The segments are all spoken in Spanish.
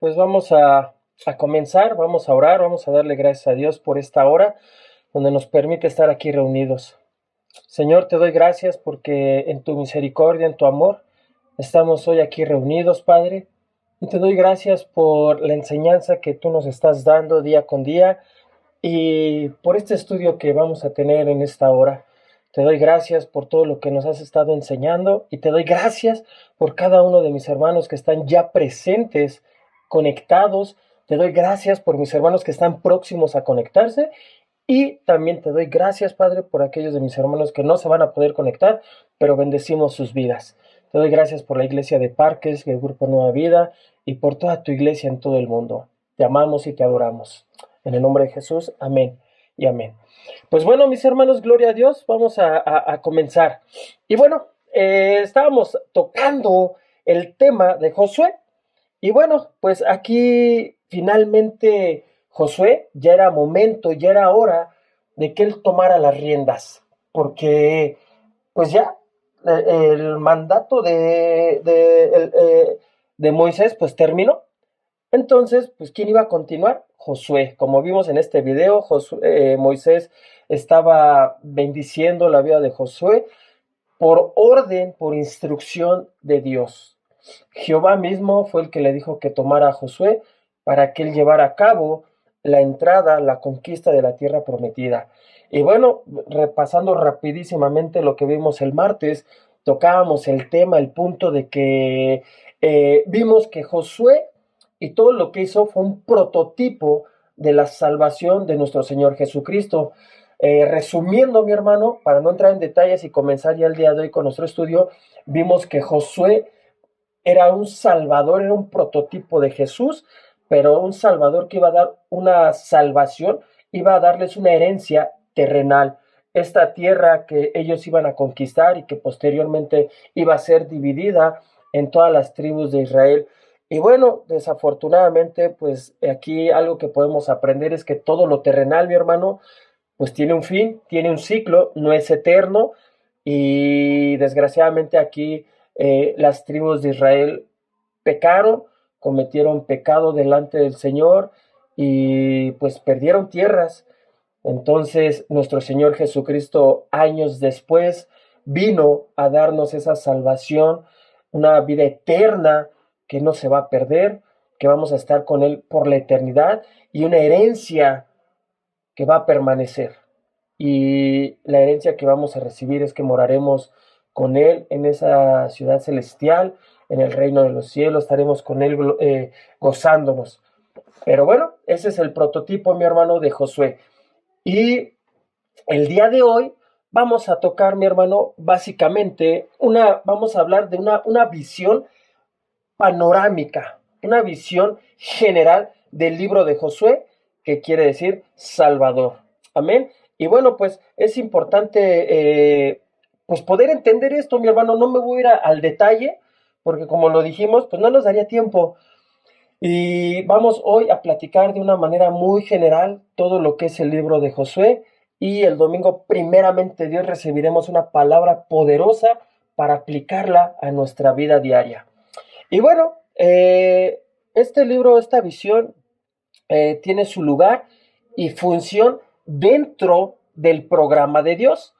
pues vamos a comenzar, vamos a orar, vamos a darle gracias a Dios por esta hora donde nos permite estar aquí reunidos. Señor, te doy gracias porque en tu misericordia, en tu amor, estamos hoy aquí reunidos, Padre. Y te doy gracias por la enseñanza que tú nos estás dando día con día y por este estudio que vamos a tener en esta hora. Te doy gracias por todo lo que nos has estado enseñando y te doy gracias por cada uno de mis hermanos que están ya presentes, conectados. Te doy gracias por mis hermanos que están próximos a conectarse y también te doy gracias, Padre, por aquellos de mis hermanos que no se van a poder conectar, pero bendecimos sus vidas. Te doy gracias por la iglesia de Parques, el Grupo Nueva Vida y por toda tu iglesia en todo el mundo. Te amamos y te adoramos. En el nombre de Jesús, amén y amén. Pues bueno, mis hermanos, gloria a Dios, vamos a comenzar. Y bueno, estábamos tocando el tema de Josué. Y bueno, pues aquí finalmente Josué ya era momento, ya era hora de que él tomara las riendas, porque pues ya el mandato de Moisés pues terminó. Entonces, pues, ¿quién iba a continuar? Josué. Como vimos en este video, Moisés estaba bendiciendo la vida de Josué por orden, por instrucción de Dios. Jehová mismo fue el que le dijo que tomara a Josué para que él llevara a cabo la entrada, la conquista de la tierra prometida. Y bueno, repasando rapidísimamente lo que vimos el martes, tocábamos el tema, el punto de que vimos que Josué y todo lo que hizo fue un prototipo de la salvación de nuestro Señor Jesucristo. Resumiendo, mi hermano, para no entrar en detalles y comenzar ya el día de hoy con nuestro estudio, vimos que Josué era un salvador, era un prototipo de Jesús, pero un salvador que iba a dar una salvación, iba a darles una herencia terrenal. Esta tierra que ellos iban a conquistar y que posteriormente iba a ser dividida en todas las tribus de Israel. Y bueno, desafortunadamente, pues aquí algo que podemos aprender es que todo lo terrenal, mi hermano, pues tiene un fin, tiene un ciclo, no es eterno y desgraciadamente aquí las tribus de Israel pecaron, cometieron pecado delante del Señor y pues perdieron tierras. Entonces nuestro Señor Jesucristo años después vino a darnos esa salvación, una vida eterna que no se va a perder, que vamos a estar con Él por la eternidad y una herencia que va a permanecer. Y la herencia que vamos a recibir es que moraremos con Él en esa ciudad celestial, en el reino de los cielos, estaremos con Él gozándonos. Pero bueno, ese es el prototipo, mi hermano, de Josué. Y el día de hoy vamos a tocar, mi hermano, básicamente, vamos a hablar de una visión panorámica, una visión general del libro de Josué, que quiere decir Salvador. Amén. Y bueno, pues es importante pues poder entender esto, mi hermano. No me voy a ir al detalle, porque como lo dijimos, pues no nos daría tiempo. Y vamos hoy a platicar de una manera muy general todo lo que es el libro de Josué. Y el domingo, primeramente Dios, recibiremos una palabra poderosa para aplicarla a nuestra vida diaria. Y bueno, este libro, esta visión, tiene su lugar y función dentro del programa de Dios.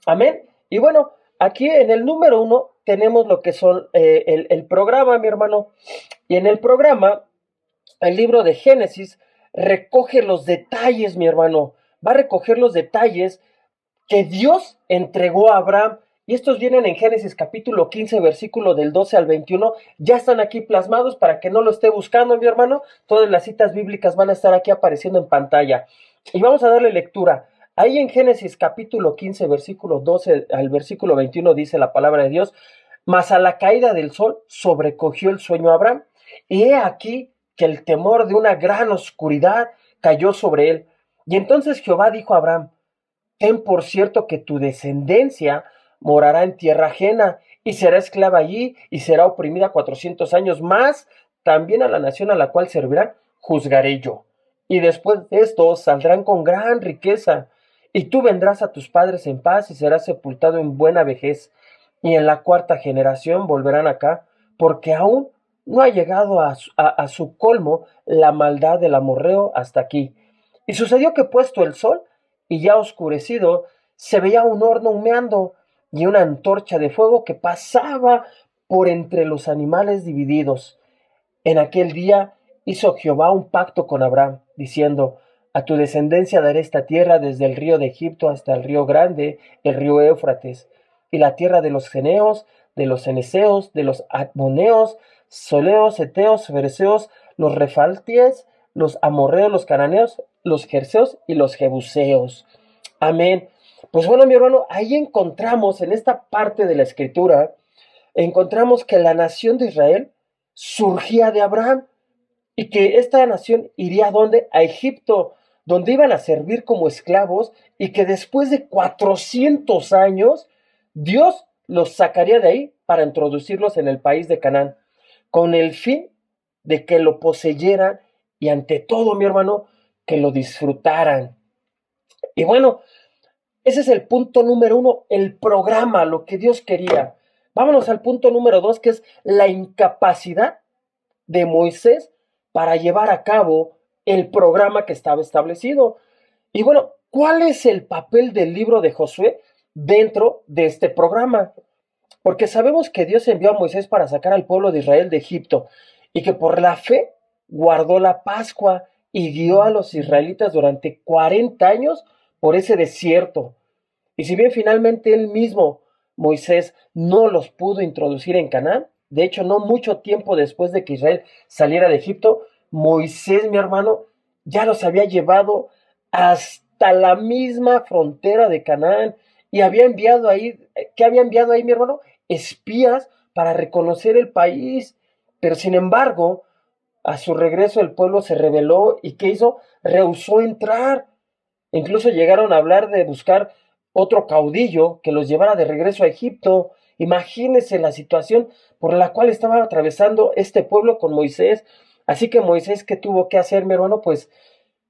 Amén. Y bueno, aquí en el número 1 tenemos lo que son el programa, mi hermano. Y en el programa, el libro de Génesis recoge los detalles, mi hermano. Va a recoger los detalles que Dios entregó a Abraham. Y estos vienen en Génesis capítulo 15, versículo del 12 al 21. Ya están aquí plasmados para que no lo esté buscando, mi hermano. Todas las citas bíblicas van a estar aquí apareciendo en pantalla. Y vamos a darle lectura. Ahí en Génesis capítulo 15, versículo 12 al versículo 21 dice la palabra de Dios: mas a la caída del sol sobrecogió el sueño a Abraham. Y he aquí que el temor de una gran oscuridad cayó sobre él. Y entonces Jehová dijo a Abraham: ten por cierto que tu descendencia morará en tierra ajena y será esclava allí y será oprimida 400 años más. También a la nación a la cual servirán juzgaré yo. Y después de esto saldrán con gran riqueza. Y tú vendrás a tus padres en paz y serás sepultado en buena vejez. Y en la cuarta generación volverán acá, porque aún no ha llegado a su colmo la maldad del amorreo hasta aquí. Y sucedió que puesto el sol y ya oscurecido, se veía un horno humeando y una antorcha de fuego que pasaba por entre los animales divididos. En aquel día hizo Jehová un pacto con Abraham, diciendo: a tu descendencia daré esta tierra desde el río de Egipto hasta el río grande, el río Éufrates, y la tierra de los geneos, de los ceneseos, de los admoneos, soleos, eteos, fereceos, los refaltíes, los amorreos, los cananeos, los jerseos y los jebuseos. Amén. Pues bueno, mi hermano, ahí encontramos en esta parte de la escritura, encontramos que la nación de Israel surgía de Abraham y que esta nación iría ¿a dónde? A Egipto, donde iban a servir como esclavos y que después de 400 años Dios los sacaría de ahí para introducirlos en el país de Canaán, con el fin de que lo poseyeran y ante todo, mi hermano, que lo disfrutaran. Y bueno, ese es el punto número uno, el programa, lo que Dios quería. Vámonos al punto número dos, que es la incapacidad de Moisés para llevar a cabo el programa que estaba establecido. Y bueno, ¿cuál es el papel del libro de Josué dentro de este programa? Porque sabemos que Dios envió a Moisés para sacar al pueblo de Israel de Egipto y que por la fe guardó la Pascua y guió a los israelitas durante 40 años por ese desierto. Y si bien finalmente él mismo, Moisés, no los pudo introducir en Canaán, de hecho no mucho tiempo después de que Israel saliera de Egipto, Moisés, mi hermano, ya los había llevado hasta la misma frontera de Canaán y había enviado ahí, ¿qué había enviado ahí, mi hermano? Espías para reconocer el país. Pero sin embargo, a su regreso el pueblo se rebeló y ¿qué hizo? Rehusó entrar. Incluso llegaron a hablar de buscar otro caudillo que los llevara de regreso a Egipto. Imagínense la situación por la cual estaba atravesando este pueblo con Moisés. Así que Moisés, ¿qué tuvo que hacer, mi hermano? Pues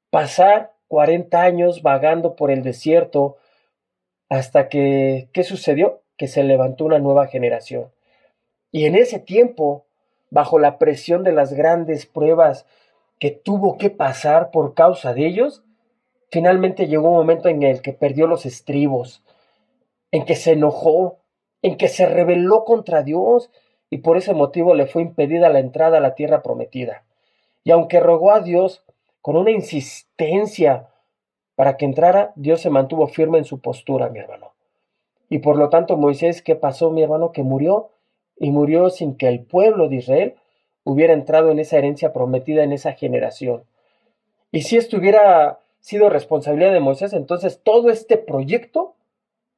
pasar 40 años vagando por el desierto hasta que, ¿qué sucedió? Que se levantó una nueva generación. Y en ese tiempo, bajo la presión de las grandes pruebas que tuvo que pasar por causa de ellos, finalmente llegó un momento en el que perdió los estribos, en que se enojó, en que se rebeló contra Dios y por ese motivo le fue impedida la entrada a la tierra prometida. Y aunque rogó a Dios con una insistencia para que entrara, Dios se mantuvo firme en su postura, mi hermano. Y por lo tanto Moisés, ¿qué pasó, mi hermano? Que murió y murió sin que el pueblo de Israel hubiera entrado en esa herencia prometida en esa generación. Y si esto hubiera sido responsabilidad de Moisés, entonces todo este proyecto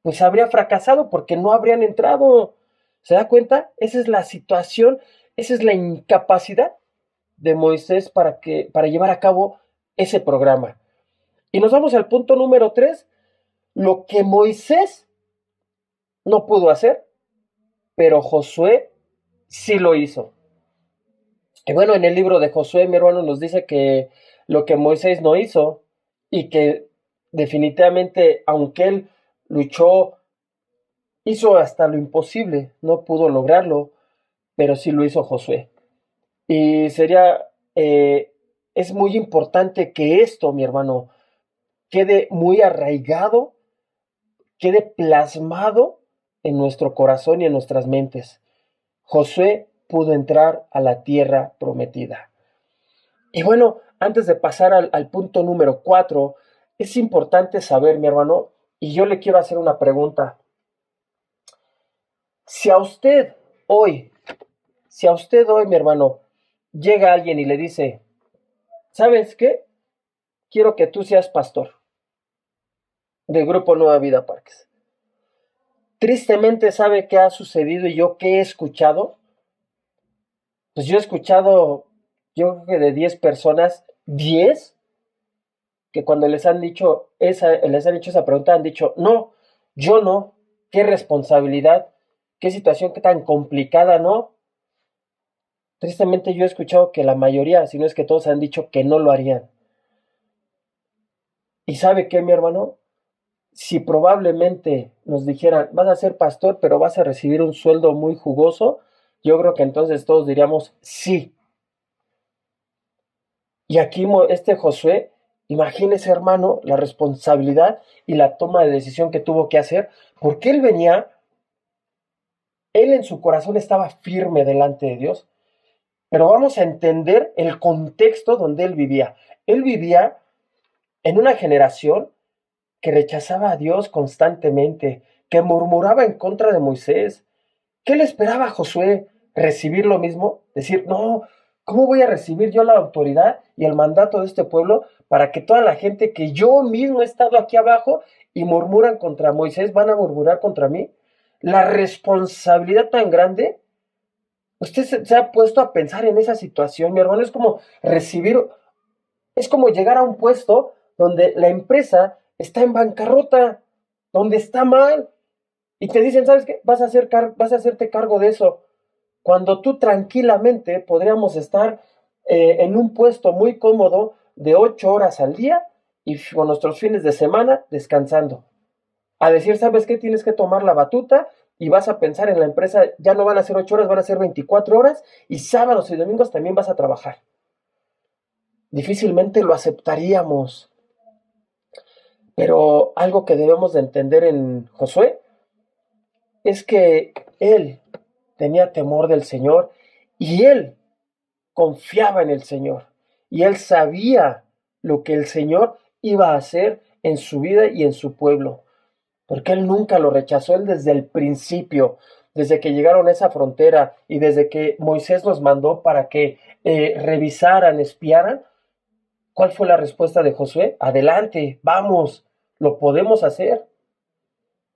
pues habría fracasado porque no habrían entrado. ¿Se da cuenta? Esa es la situación, esa es la incapacidad de Moisés para llevar a cabo ese programa. Y nos vamos al punto número 3, lo que Moisés no pudo hacer, pero Josué sí lo hizo. Y bueno, en el libro de Josué, mi hermano, nos dice que lo que Moisés no hizo y que definitivamente, aunque él luchó, hizo hasta lo imposible, no pudo lograrlo, pero sí lo hizo Josué. Y es muy importante que esto, mi hermano, quede muy arraigado, quede plasmado en nuestro corazón y en nuestras mentes. Josué pudo entrar a la tierra prometida. Y bueno, antes de pasar al punto número 4, es importante saber, mi hermano, y yo le quiero hacer una pregunta. Si a usted hoy, si a usted hoy, mi hermano, llega alguien y le dice, ¿sabes qué? Quiero que tú seas pastor del Grupo Nueva Vida Parques. Tristemente, ¿sabe qué ha sucedido y yo qué he escuchado? Pues yo he escuchado, yo creo que de 10 personas, 10 que cuando les han hecho esa pregunta han dicho, no, yo no, qué responsabilidad, qué situación qué tan complicada, ¿no? Tristemente yo he escuchado que la mayoría, si no es que todos han dicho que no lo harían. ¿Y sabe qué, mi hermano? Si probablemente nos dijeran, vas a ser pastor, pero vas a recibir un sueldo muy jugoso, yo creo que entonces todos diríamos sí. Y aquí este Josué, imagínese hermano, la responsabilidad y la toma de decisión que tuvo que hacer, porque él en su corazón estaba firme delante de Dios, pero vamos a entender el contexto donde él vivía. Él vivía en una generación que rechazaba a Dios constantemente, que murmuraba en contra de Moisés. ¿Qué le esperaba a Josué? ¿Recibir lo mismo? Decir, no, ¿cómo voy a recibir yo la autoridad y el mandato de este pueblo para que toda la gente que yo mismo he estado aquí abajo y murmuran contra Moisés van a murmurar contra mí? La responsabilidad tan grande. Usted se ha puesto a pensar en esa situación, mi hermano. Es como llegar a un puesto donde la empresa está en bancarrota, donde está mal, y te dicen, ¿sabes qué? Vas a hacerte cargo de eso. Cuando tú tranquilamente podríamos estar en un puesto muy cómodo de 8 horas al día y con nuestros fines de semana descansando. A decir, ¿sabes qué? Tienes que tomar la batuta y vas a pensar en la empresa, ya no van a ser 8 horas, van a ser 24 horas y sábados y domingos también vas a trabajar. Difícilmente lo aceptaríamos. Pero algo que debemos de entender en Josué es que él tenía temor del Señor y él confiaba en el Señor y él sabía lo que el Señor iba a hacer en su vida y en su pueblo, porque él nunca lo rechazó. Él desde el principio, desde que llegaron a esa frontera y desde que Moisés los mandó para que revisaran, espiaran, ¿cuál fue la respuesta de Josué? Adelante, vamos, lo podemos hacer.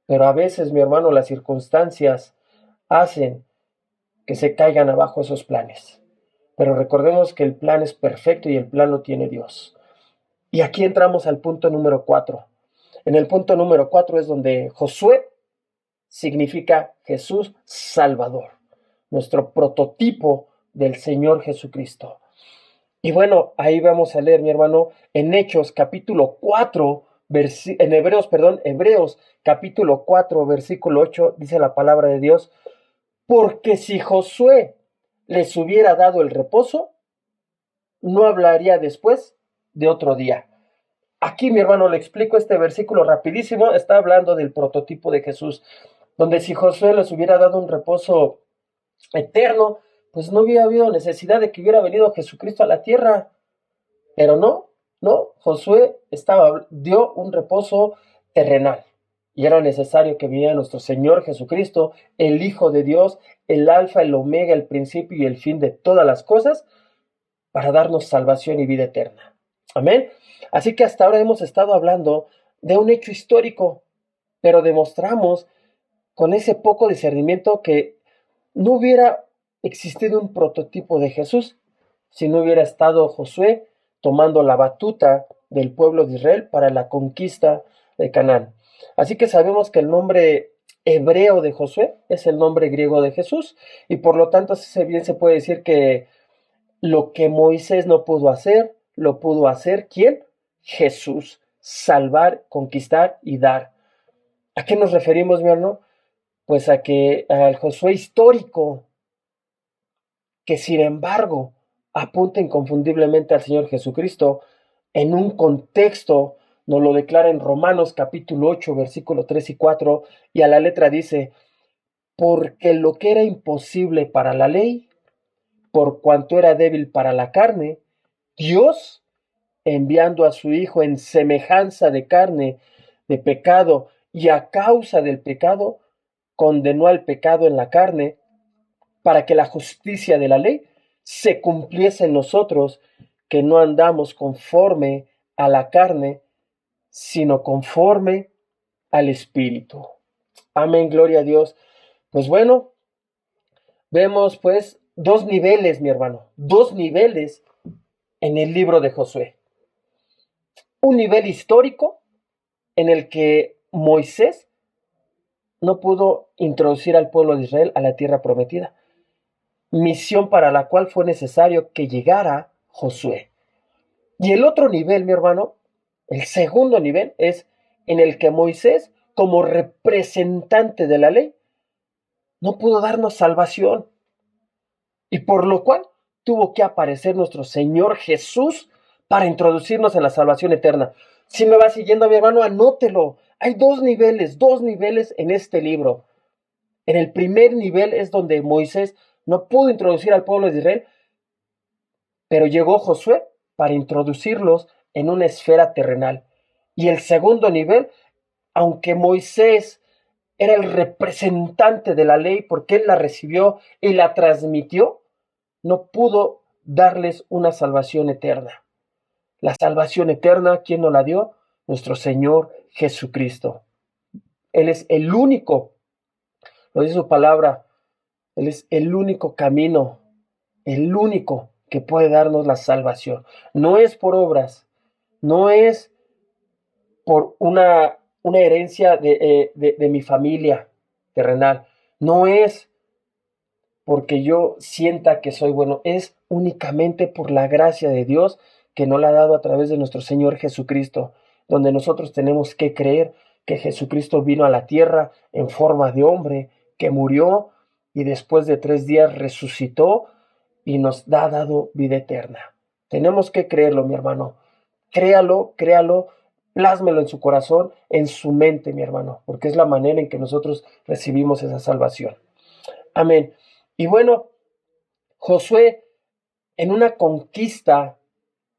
Pero a veces, mi hermano, las circunstancias hacen que se caigan abajo esos planes. Pero recordemos que el plan es perfecto y el plan lo tiene Dios. Y aquí entramos al punto número 4. En el punto número 4 es donde Josué significa Jesús Salvador, nuestro prototipo del Señor Jesucristo. Y bueno, ahí vamos a leer, mi hermano, en Hechos capítulo 4, Hebreos capítulo 4, versículo 8, dice la palabra de Dios, porque si Josué les hubiera dado el reposo, no hablaría después de otro día. Aquí, mi hermano, le explico este versículo rapidísimo. Está hablando del prototipo de Jesús, donde si Josué les hubiera dado un reposo eterno, pues no hubiera habido necesidad de que hubiera venido Jesucristo a la tierra. Pero no, Josué dio un reposo terrenal. Y era necesario que viniera nuestro Señor Jesucristo, el Hijo de Dios, el Alfa, el Omega, el principio y el fin de todas las cosas, para darnos salvación y vida eterna. Amén. Así que hasta ahora hemos estado hablando de un hecho histórico, pero demostramos con ese poco discernimiento que no hubiera existido un prototipo de Jesús si no hubiera estado Josué tomando la batuta del pueblo de Israel para la conquista de Canaán. Así que sabemos que el nombre hebreo de Josué es el nombre griego de Jesús y por lo tanto bien se puede decir que lo que Moisés no pudo hacer, lo pudo hacer ¿quién? Jesús. Salvar, conquistar y dar. ¿A qué nos referimos, mi hermano? Pues a que al Josué histórico, que sin embargo apunta inconfundiblemente al Señor Jesucristo, en un contexto, nos lo declara en Romanos capítulo 8, versículo 3 y 4, y a la letra dice, porque lo que era imposible para la ley, por cuanto era débil para la carne, Dios, enviando a su Hijo en semejanza de carne, de pecado, y a causa del pecado, condenó al pecado en la carne, para que la justicia de la ley se cumpliese en nosotros, que no andamos conforme a la carne, sino conforme al Espíritu. Amén, gloria a Dios. Pues bueno, vemos pues dos niveles, mi hermano, dos niveles en el libro de Josué. Un nivel histórico en el que Moisés no pudo introducir al pueblo de Israel a la tierra prometida, misión para la cual fue necesario que llegara Josué. Y el otro nivel, mi hermano, el segundo nivel, es en el que Moisés, como representante de la ley, no pudo darnos salvación. y por lo cual tuvo que aparecer nuestro Señor Jesús para introducirnos en la salvación eterna. Si me va siguiendo, mi hermano, anótelo. Hay dos niveles en este libro. En el primer nivel es donde Moisés no pudo introducir al pueblo de Israel, pero llegó Josué para introducirlos en una esfera terrenal. Y el segundo nivel, aunque Moisés era el representante de la ley porque él la recibió y la transmitió, no pudo darles una salvación eterna. La salvación eterna, ¿quién nos la dio? Nuestro Señor Jesucristo. Él es el único, lo dice su palabra, Él es el único camino, el único que puede darnos la salvación. No es por obras, no es por una herencia de mi familia terrenal, no es porque yo sienta que soy bueno, es únicamente por la gracia de Dios que nos la ha dado a través de nuestro Señor Jesucristo, donde nosotros tenemos que creer que Jesucristo vino a la tierra en forma de hombre, que murió y después de 3 días resucitó y nos ha dado vida eterna. Tenemos que creerlo, mi hermano. Créalo, créalo, plásmelo en su corazón, en su mente, mi hermano, porque es la manera en que nosotros recibimos esa salvación. Amén. Y bueno, Josué, en una conquista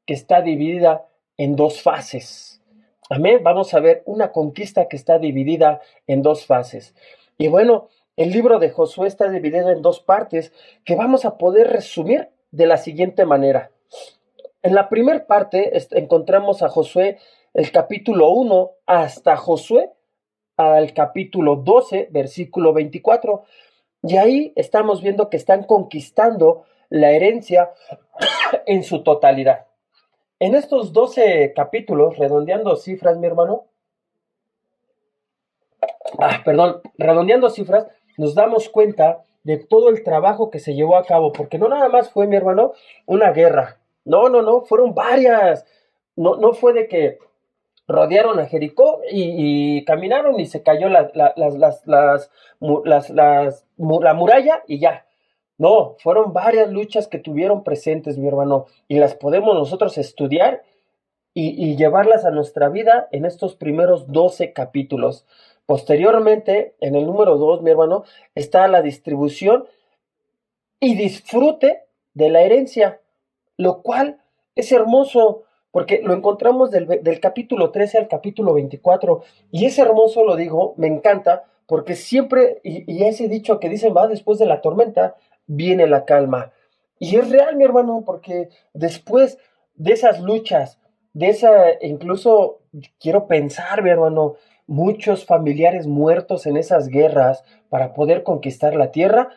que está dividida en dos fases. Amén. Vamos a ver una conquista que está dividida en dos fases. Y bueno, el libro de Josué está dividido en dos partes que vamos a poder resumir de la siguiente manera. En la primera parte encontramos a Josué el capítulo 1 hasta Josué al capítulo 12, versículo 24. Y ahí estamos viendo que están conquistando la herencia en su totalidad. En estos 12 capítulos, redondeando cifras, mi hermano, redondeando cifras, nos damos cuenta de todo el trabajo que se llevó a cabo, porque no nada más fue, mi hermano, una guerra. No, fueron varias. No fue de que rodearon a Jericó y caminaron y se cayó la muralla y ya. No, fueron varias luchas que tuvieron presentes, mi hermano, y las podemos nosotros estudiar y llevarlas a nuestra vida en estos primeros 12 capítulos. Posteriormente, en el número 2, mi hermano, está la distribución y disfrute de la herencia, lo cual es hermoso, porque lo encontramos del capítulo 13 al capítulo 24, y es hermoso, lo digo, me encanta, porque siempre, y ese dicho que dicen, va después de la tormenta, viene la calma. Y es real, mi hermano, porque después de esas luchas, incluso quiero pensar, mi hermano, muchos familiares muertos en esas guerras para poder conquistar la tierra,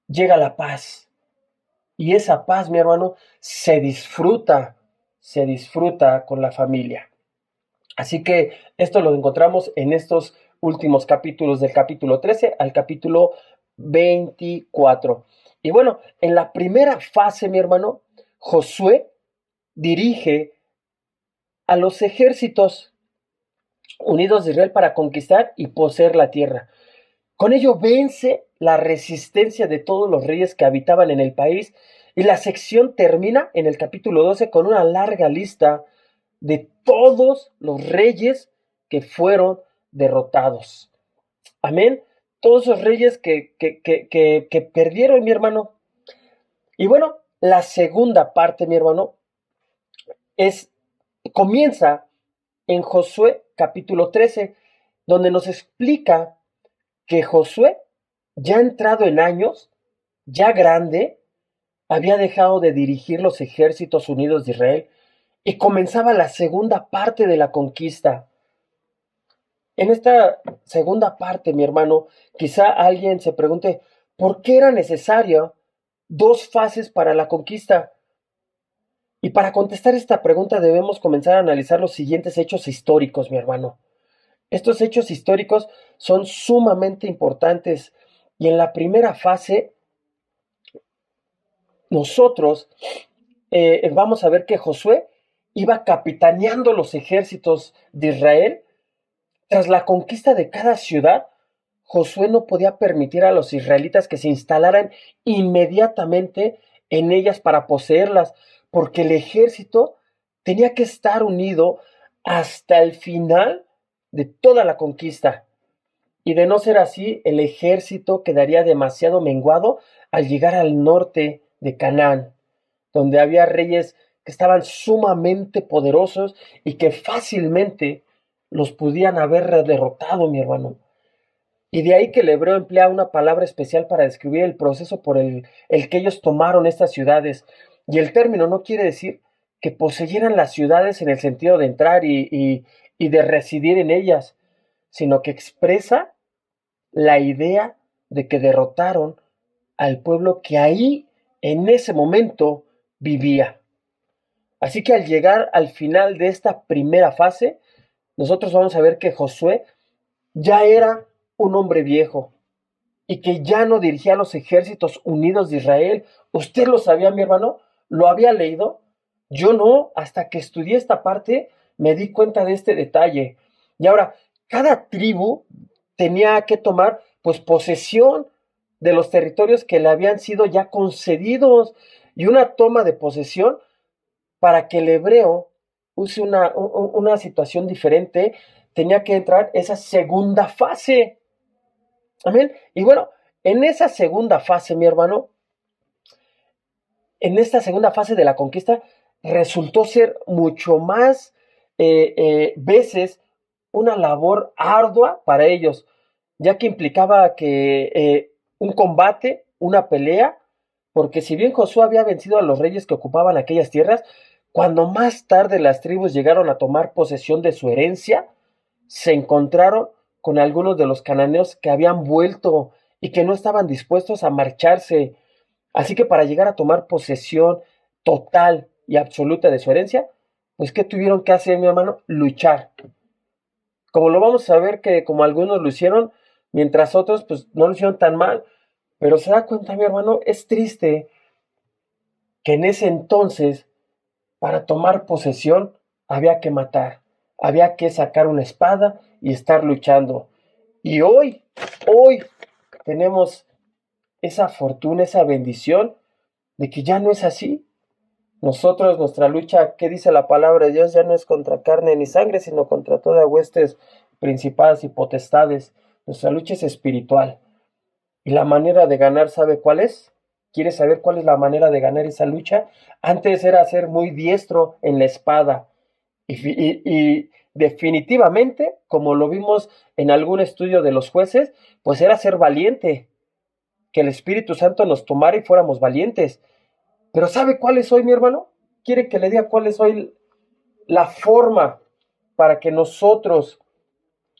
llega la paz. Y esa paz, mi hermano, se disfruta con la familia. Así que esto lo encontramos en estos últimos capítulos, del capítulo 13 al capítulo 24. Y bueno, en la primera fase, mi hermano, Josué dirige a los ejércitos unidos de Israel para conquistar y poseer la tierra. Con ello vence la resistencia de todos los reyes que habitaban en el país, y la sección termina en el capítulo 12 con una larga lista de todos los reyes que fueron derrotados. Amén. Todos esos reyes que perdieron, mi hermano. Y bueno, la segunda parte, mi hermano, comienza en Josué capítulo 13, donde nos explica que Josué, ya entrado en años, ya grande, había dejado de dirigir los ejércitos unidos de Israel y comenzaba la segunda parte de la conquista. En esta segunda parte, mi hermano, quizá alguien se pregunte, ¿por qué era necesario 2 fases para la conquista? Y para contestar esta pregunta debemos comenzar a analizar los siguientes hechos históricos, mi hermano. Estos hechos históricos son sumamente importantes, y en la primera fase nosotros vamos a ver que Josué iba capitaneando los ejércitos de Israel. Tras la conquista de cada ciudad, Josué no podía permitir a los israelitas que se instalaran inmediatamente en ellas para poseerlas, porque el ejército tenía que estar unido hasta el final de toda la conquista. Y de no ser así, el ejército quedaría demasiado menguado al llegar al norte de Canaán, donde había reyes que estaban sumamente poderosos y que fácilmente los podían haber derrotado, mi hermano. Y de ahí que el hebreo emplea una palabra especial para describir el proceso por el que ellos tomaron estas ciudades. Y el término no quiere decir que poseyeran las ciudades en el sentido de entrar y de residir en ellas, sino que expresa la idea de que derrotaron al pueblo que ahí, en ese momento, vivía. Así que al llegar al final de esta primera fase, nosotros vamos a ver que Josué ya era un hombre viejo y que ya no dirigía a los ejércitos unidos de Israel. ¿Usted lo sabía, mi hermano? ¿Lo había leído? Yo no, hasta que estudié esta parte me di cuenta de este detalle. Y ahora, cada tribu tenía que tomar pues posesión de los territorios que le habían sido ya concedidos, y una toma de posesión para que el hebreo use una situación diferente, tenía que entrar esa segunda fase. Amén. Y bueno, en esa segunda fase, mi hermano, en esta segunda fase de la conquista, resultó ser mucho más veces una labor ardua para ellos, ya que implicaba que un combate, una pelea, porque si bien Josué había vencido a los reyes que ocupaban aquellas tierras, cuando más tarde las tribus llegaron a tomar posesión de su herencia, se encontraron con algunos de los cananeos que habían vuelto y que no estaban dispuestos a marcharse. Así que para llegar a tomar posesión total y absoluta de su herencia, pues ¿qué tuvieron que hacer, mi hermano? Luchar. Como lo vamos a ver que como algunos lo hicieron, mientras otros pues no lo hicieron tan mal. Pero se da cuenta, mi hermano, es triste que en ese entonces, para tomar posesión, había que matar, había que sacar una espada y estar luchando. Y hoy tenemos esa fortuna, esa bendición de que ya no es así. Nosotros, nuestra lucha, ¿qué dice la palabra de Dios? Ya no es contra carne ni sangre, sino contra todas huestes principadas y potestades. Nuestra lucha es espiritual. Y la manera de ganar, ¿sabe cuál es? ¿Quieres saber cuál es la manera de ganar esa lucha? Antes era ser muy diestro en la espada. Y definitivamente, como lo vimos en algún estudio de los jueces, pues era ser valiente. Que el Espíritu Santo nos tomara y fuéramos valientes. Pero ¿sabe cuál es hoy, mi hermano? ¿Quiere que le diga cuál es hoy la forma para que nosotros,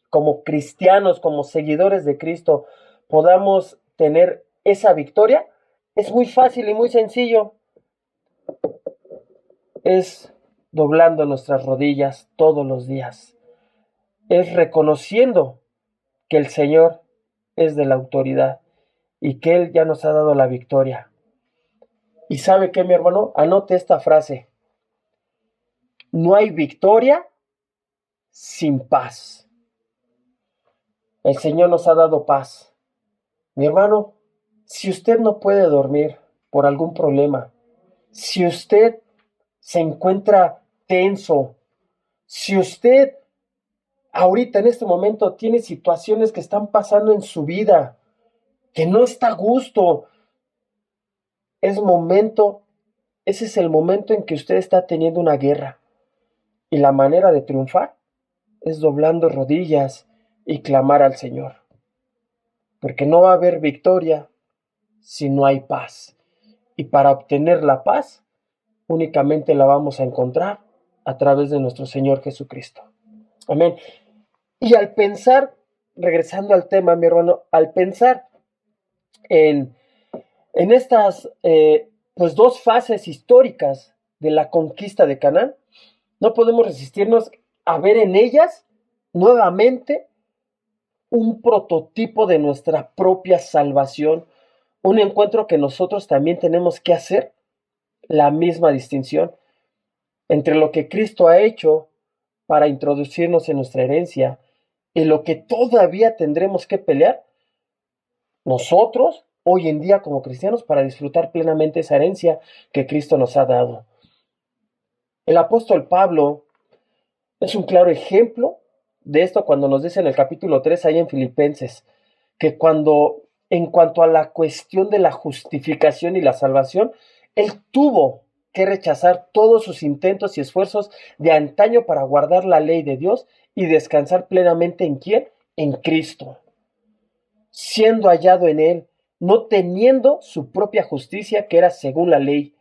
como cristianos, como seguidores de Cristo, podamos tener esa victoria? Es muy fácil y muy sencillo. Es doblando nuestras rodillas todos los días. Es reconociendo que el Señor es de la autoridad y que Él ya nos ha dado la victoria. ¿Y sabe qué, mi hermano? Anote esta frase. No hay victoria sin paz. El Señor nos ha dado paz. Mi hermano, si usted no puede dormir por algún problema, si usted se encuentra tenso, si usted ahorita en este momento tiene situaciones que están pasando en su vida, que no está a gusto, ese es el momento en que usted está teniendo una guerra. Y la manera de triunfar es doblando rodillas y clamar al Señor. Porque no va a haber victoria si no hay paz. Y para obtener la paz, únicamente la vamos a encontrar a través de nuestro Señor Jesucristo. Amén. Y al pensar, regresando al tema, mi hermano, al pensar en estas pues dos fases históricas de la conquista de Canaán, no podemos resistirnos a ver en ellas nuevamente un prototipo de nuestra propia salvación, un encuentro que nosotros también tenemos que hacer la misma distinción entre lo que Cristo ha hecho para introducirnos en nuestra herencia y lo que todavía tendremos que pelear nosotros hoy en día como cristianos para disfrutar plenamente esa herencia que Cristo nos ha dado. El apóstol Pablo es un claro ejemplo de esto cuando nos dice en el capítulo 3 ahí en Filipenses, que en cuanto a la cuestión de la justificación y la salvación, él tuvo que rechazar todos sus intentos y esfuerzos de antaño para guardar la ley de Dios y descansar plenamente ¿en quién? En Cristo, siendo hallado en él, no teniendo su propia justicia que era según la ley,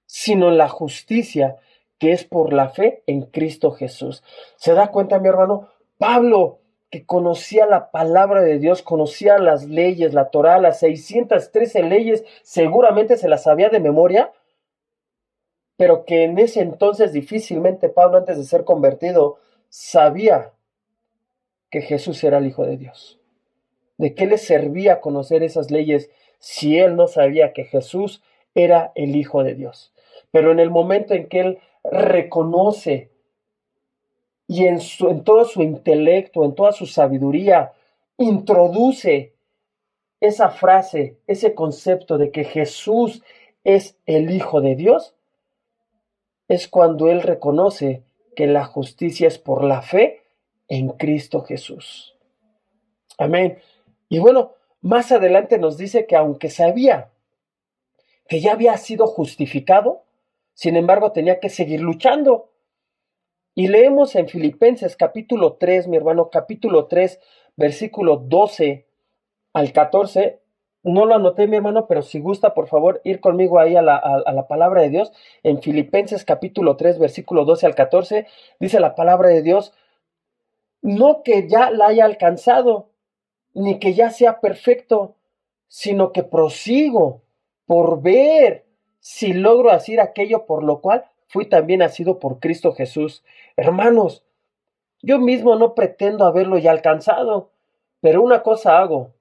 sino la justicia que es por la fe en Cristo Jesús. ¿Se da cuenta, mi hermano? Pablo, que conocía la palabra de Dios, conocía las leyes, la Torá, las 613 leyes, seguramente se las sabía de memoria, pero que en ese entonces difícilmente Pablo, antes de ser convertido, sabía que Jesús era el Hijo de Dios. ¿De qué le servía conocer esas leyes si él no sabía que Jesús era el Hijo de Dios? Pero en el momento en que él reconoce y en todo su intelecto, en toda su sabiduría, introduce esa frase, ese concepto de que Jesús es el Hijo de Dios, es cuando él reconoce que la justicia es por la fe en Cristo Jesús. Amén. Y bueno, más adelante nos dice que aunque sabía que ya había sido justificado, sin embargo tenía que seguir luchando. Y leemos en Filipenses capítulo 3, mi hermano, capítulo 3, versículo 12 al 14. No lo anoté, mi hermano, pero si gusta, por favor, ir conmigo ahí a la palabra de Dios. En Filipenses capítulo 3, versículo 12 al 14, dice la palabra de Dios, no que ya la haya alcanzado, ni que ya sea perfecto, sino que prosigo por ver si logro hacer aquello por lo cual fui también nacido por Cristo Jesús. Hermanos, yo mismo no pretendo haberlo ya alcanzado, pero una cosa hago,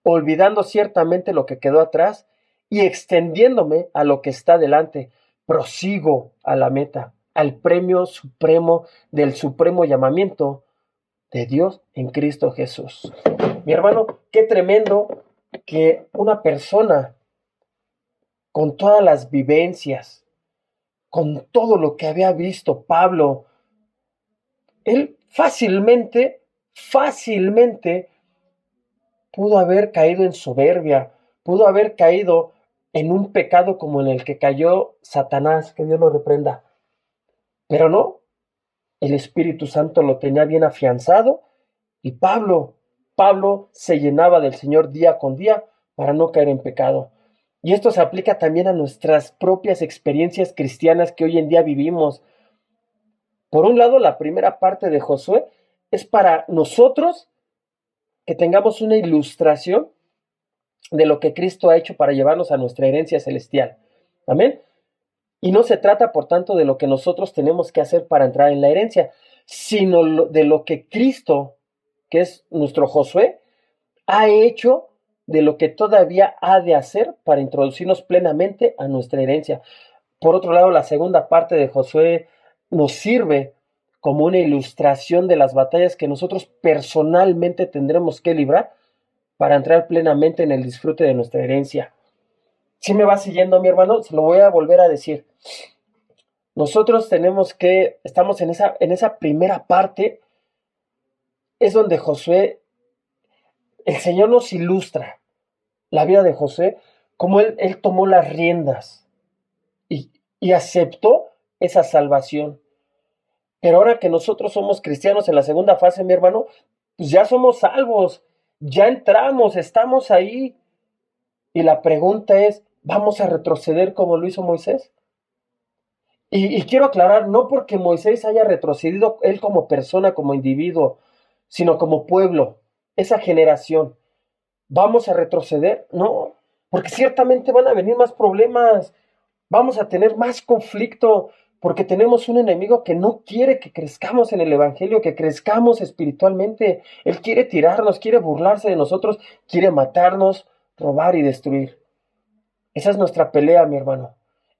olvidando ciertamente lo que quedó atrás y extendiéndome a lo que está delante, prosigo a la meta, al premio supremo del supremo llamamiento de Dios en Cristo Jesús. Mi hermano, qué tremendo que una persona con todas las vivencias, con todo lo que había visto Pablo, él fácilmente pudo haber caído en soberbia, pudo haber caído en un pecado como en el que cayó Satanás, que Dios lo reprenda. Pero no, el Espíritu Santo lo tenía bien afianzado y Pablo se llenaba del Señor día con día para no caer en pecado. Y esto se aplica también a nuestras propias experiencias cristianas que hoy en día vivimos. Por un lado, la primera parte de Josué es para nosotros que tengamos una ilustración de lo que Cristo ha hecho para llevarnos a nuestra herencia celestial. Amén. Y no se trata, por tanto, de lo que nosotros tenemos que hacer para entrar en la herencia, sino de lo que Cristo, que es nuestro Josué, ha hecho, de lo que todavía ha de hacer para introducirnos plenamente a nuestra herencia. Por otro lado, la segunda parte de Josué nos sirve como una ilustración de las batallas que nosotros personalmente tendremos que librar para entrar plenamente en el disfrute de nuestra herencia. Si me va siguiendo, mi hermano, se lo voy a volver a decir. Nosotros estamos en esa primera parte, es donde Josué, el Señor nos ilustra la vida de Josué, como él tomó las riendas y aceptó esa salvación. Pero ahora que nosotros somos cristianos en la segunda fase, mi hermano, pues ya somos salvos, ya entramos, estamos ahí. Y la pregunta es, ¿vamos a retroceder como lo hizo Moisés? Y quiero aclarar, no porque Moisés haya retrocedido él como persona, como individuo, sino como pueblo, esa generación. ¿Vamos a retroceder? No, porque ciertamente van a venir más problemas, vamos a tener más conflicto, porque tenemos un enemigo que no quiere que crezcamos en el Evangelio, que crezcamos espiritualmente. Él quiere tirarnos, quiere burlarse de nosotros, quiere matarnos, robar y destruir. Esa es nuestra pelea, mi hermano.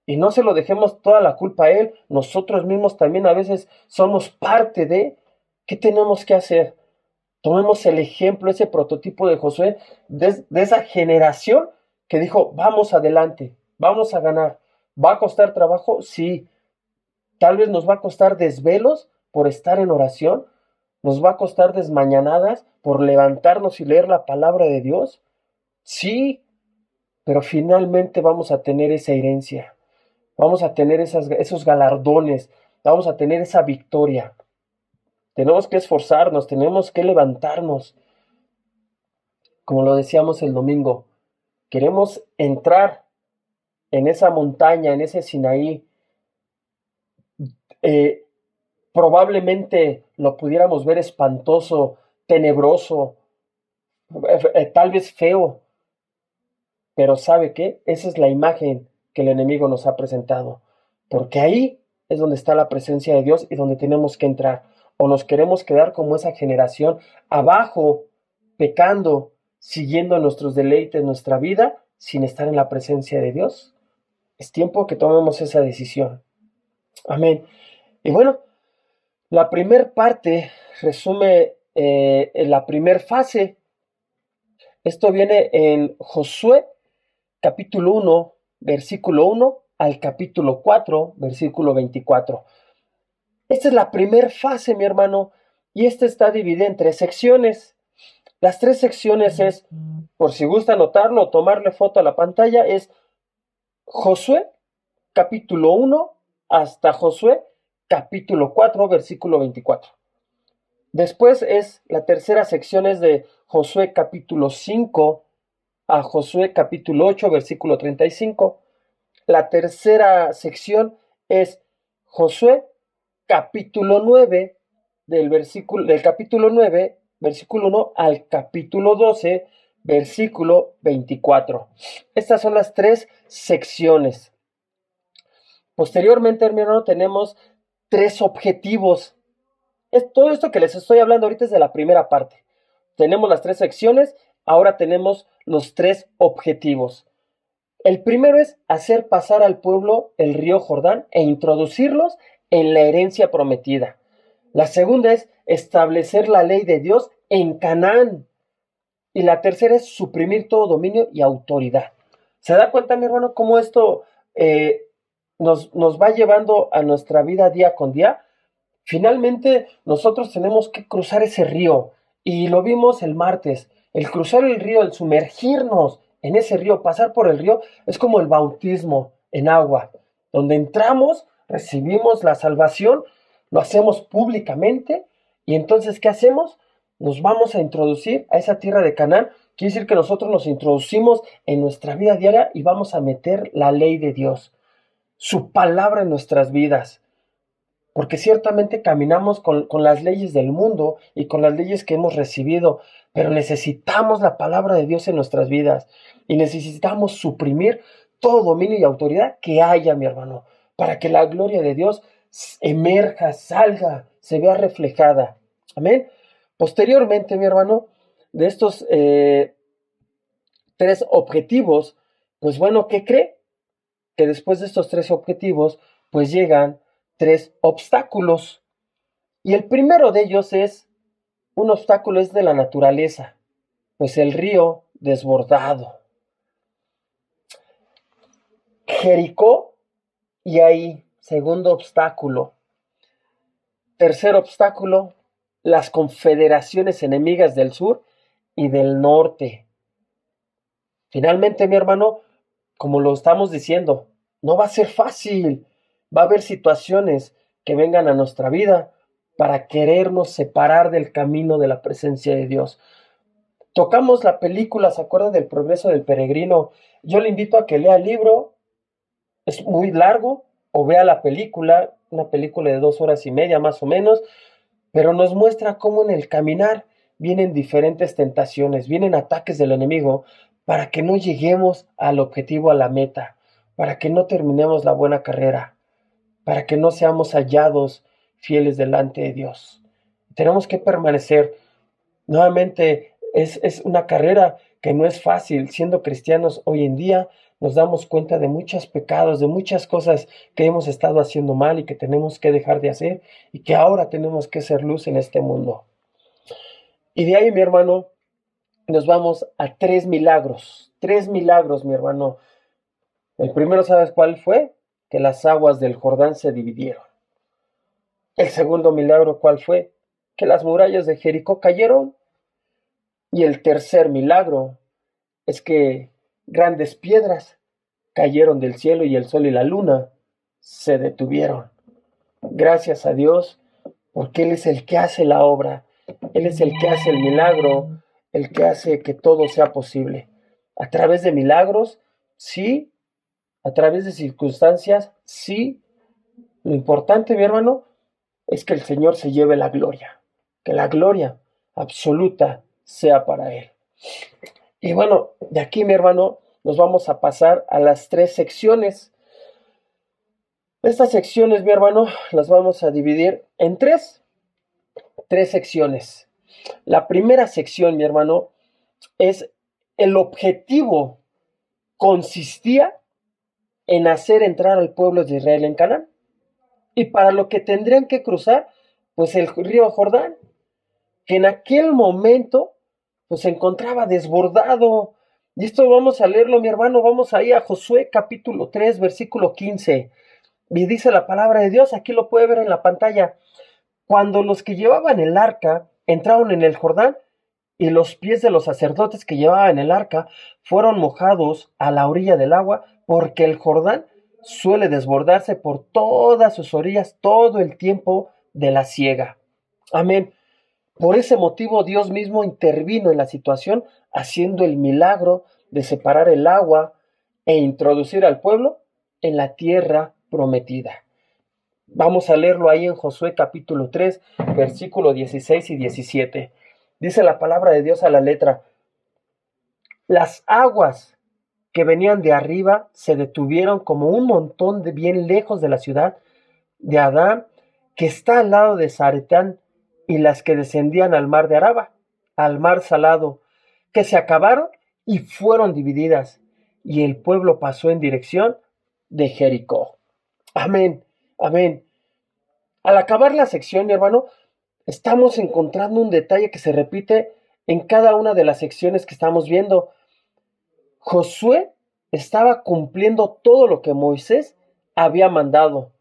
Y no se lo dejemos toda la culpa a él. Nosotros mismos también a veces somos parte de... ¿Qué tenemos que hacer? Tomemos el ejemplo, ese prototipo de Josué, de esa generación que dijo, vamos adelante, vamos a ganar. ¿Va a costar trabajo? Sí. Tal vez nos va a costar desvelos por estar en oración. Nos va a costar desmañanadas por levantarnos y leer la palabra de Dios. Sí, pero finalmente vamos a tener esa herencia. Vamos a tener esos galardones. Vamos a tener esa victoria. Tenemos que esforzarnos, tenemos que levantarnos. Como lo decíamos el domingo, queremos entrar en esa montaña, en ese Sinaí. Eh, Probablemente lo pudiéramos ver espantoso, tenebroso, tal vez feo, pero ¿sabe qué? Esa es la imagen que el enemigo nos ha presentado, porque ahí es donde está la presencia de Dios y donde tenemos que entrar. O nos queremos quedar como esa generación abajo, pecando, siguiendo nuestros deleites, nuestra vida, sin estar en la presencia de Dios. Es tiempo que tomemos esa decisión. Amén. Y bueno, la primer parte resume la primer fase. Esto viene en Josué capítulo 1, versículo 1 al capítulo 4, versículo 24. Esta es la primera fase, mi hermano, y esta está dividida en 3 secciones. Las 3 secciones es, por si gusta anotarlo o tomarle foto a la pantalla, es Josué capítulo 1 hasta Josué capítulo 4, versículo 24. Después la tercera sección es de Josué capítulo 5 a Josué capítulo 8, versículo 35. La tercera sección es Josué capítulo 9, del capítulo 9, versículo 1 al capítulo 12, versículo 24. Estas son las 3 secciones. Posteriormente, hermano, tenemos 3 objetivos. Todo esto que les estoy hablando ahorita es de la primera parte. Tenemos las 3 secciones, ahora tenemos los 3 objetivos. El primero es hacer pasar al pueblo el río Jordán e introducirlos en la herencia prometida. La segunda es establecer la ley de Dios en Canaán. Y la tercera es suprimir todo dominio y autoridad. ¿Se da cuenta, mi hermano, cómo esto nos va llevando a nuestra vida día con día? Finalmente, nosotros tenemos que cruzar ese río. Y lo vimos el martes. El cruzar el río, el sumergirnos en ese río, pasar por el río, es como el bautismo en agua, donde entramos, recibimos la salvación, lo hacemos públicamente, y entonces, ¿qué hacemos? Nos vamos a introducir a esa tierra de Canaán. Quiere decir que nosotros nos introducimos en nuestra vida diaria y vamos a meter la ley de Dios, su palabra en nuestras vidas. Porque ciertamente caminamos con las leyes del mundo y con las leyes que hemos recibido, pero necesitamos la palabra de Dios en nuestras vidas y necesitamos suprimir todo dominio y autoridad que haya, mi hermano, para que la gloria de Dios emerja, salga, se vea reflejada. Amén. Posteriormente, mi hermano, de estos 3 objetivos, pues bueno, ¿qué cree? Que después de estos 3 objetivos, pues llegan 3 obstáculos. Y el primero de ellos un obstáculo es de la naturaleza, pues el río desbordado. Jericó y ahí, segundo obstáculo. Tercer obstáculo, las confederaciones enemigas del sur y del norte. Finalmente, mi hermano, como lo estamos diciendo, no va a ser fácil. Va a haber situaciones que vengan a nuestra vida para querernos separar del camino de la presencia de Dios. Tocamos la película, ¿se acuerda del progreso del peregrino? Yo le invito a que lea el libro, es muy largo, o vea la película, una película de 2 horas y media más o menos, pero nos muestra cómo en el caminar vienen diferentes tentaciones, vienen ataques del enemigo para que no lleguemos al objetivo, a la meta, para que no terminemos la buena carrera, para que no seamos hallados fieles delante de Dios. Tenemos que permanecer. Nuevamente, es una carrera que no es fácil. Siendo cristianos hoy en día, nos damos cuenta de muchos pecados, de muchas cosas que hemos estado haciendo mal y que tenemos que dejar de hacer y que ahora tenemos que ser luz en este mundo. Y de ahí, mi hermano, nos vamos a tres milagros. Tres milagros, mi hermano. El primero, ¿sabes cuál fue? Que las aguas del Jordán se dividieron. El segundo milagro, ¿cuál fue? Que las murallas de Jericó cayeron. Y el tercer milagro es que grandes piedras cayeron del cielo y el sol y la luna se detuvieron. Gracias a Dios, porque Él es el que hace la obra, Él es el que hace el milagro, el que hace que todo sea posible. A través de milagros, sí, a través de circunstancias, sí. Lo importante, mi hermano, es que el Señor se lleve la gloria, que la gloria absoluta sea para Él. Y bueno, de aquí, mi hermano, nos vamos a pasar a las tres secciones. Estas secciones, mi hermano, las vamos a dividir en tres secciones. La primera sección, mi hermano, es el objetivo consistía en hacer entrar al pueblo de Israel en Canaán. Y para lo que tendrían que cruzar, pues el río Jordán, que en aquel momento pues se encontraba desbordado. Y esto vamos a leerlo, mi hermano, vamos ahí a Josué capítulo 3, versículo 15. Y dice la palabra de Dios, aquí lo puede ver en la pantalla. Cuando los que llevaban el arca entraron en el Jordán, y los pies de los sacerdotes que llevaban el arca fueron mojados a la orilla del agua, porque el Jordán suele desbordarse por todas sus orillas todo el tiempo de la siega. Amén. Por ese motivo Dios mismo intervino en la situación, haciendo el milagro de separar el agua e introducir al pueblo en la tierra prometida. Vamos a leerlo ahí en Josué capítulo 3, versículos 16 y 17. Dice la palabra de Dios a la letra: las aguas que venían de arriba se detuvieron como un montón de bien lejos de la ciudad de Adán, que está al lado de Zaretán, y las que descendían al mar de Araba, al mar salado, que se acabaron y fueron divididas, y el pueblo pasó en dirección de Jericó. Amén, amén. Al acabar la sección, mi hermano, estamos encontrando un detalle que se repite en cada una de las secciones que estamos viendo. Josué estaba cumpliendo todo lo que Moisés había mandado,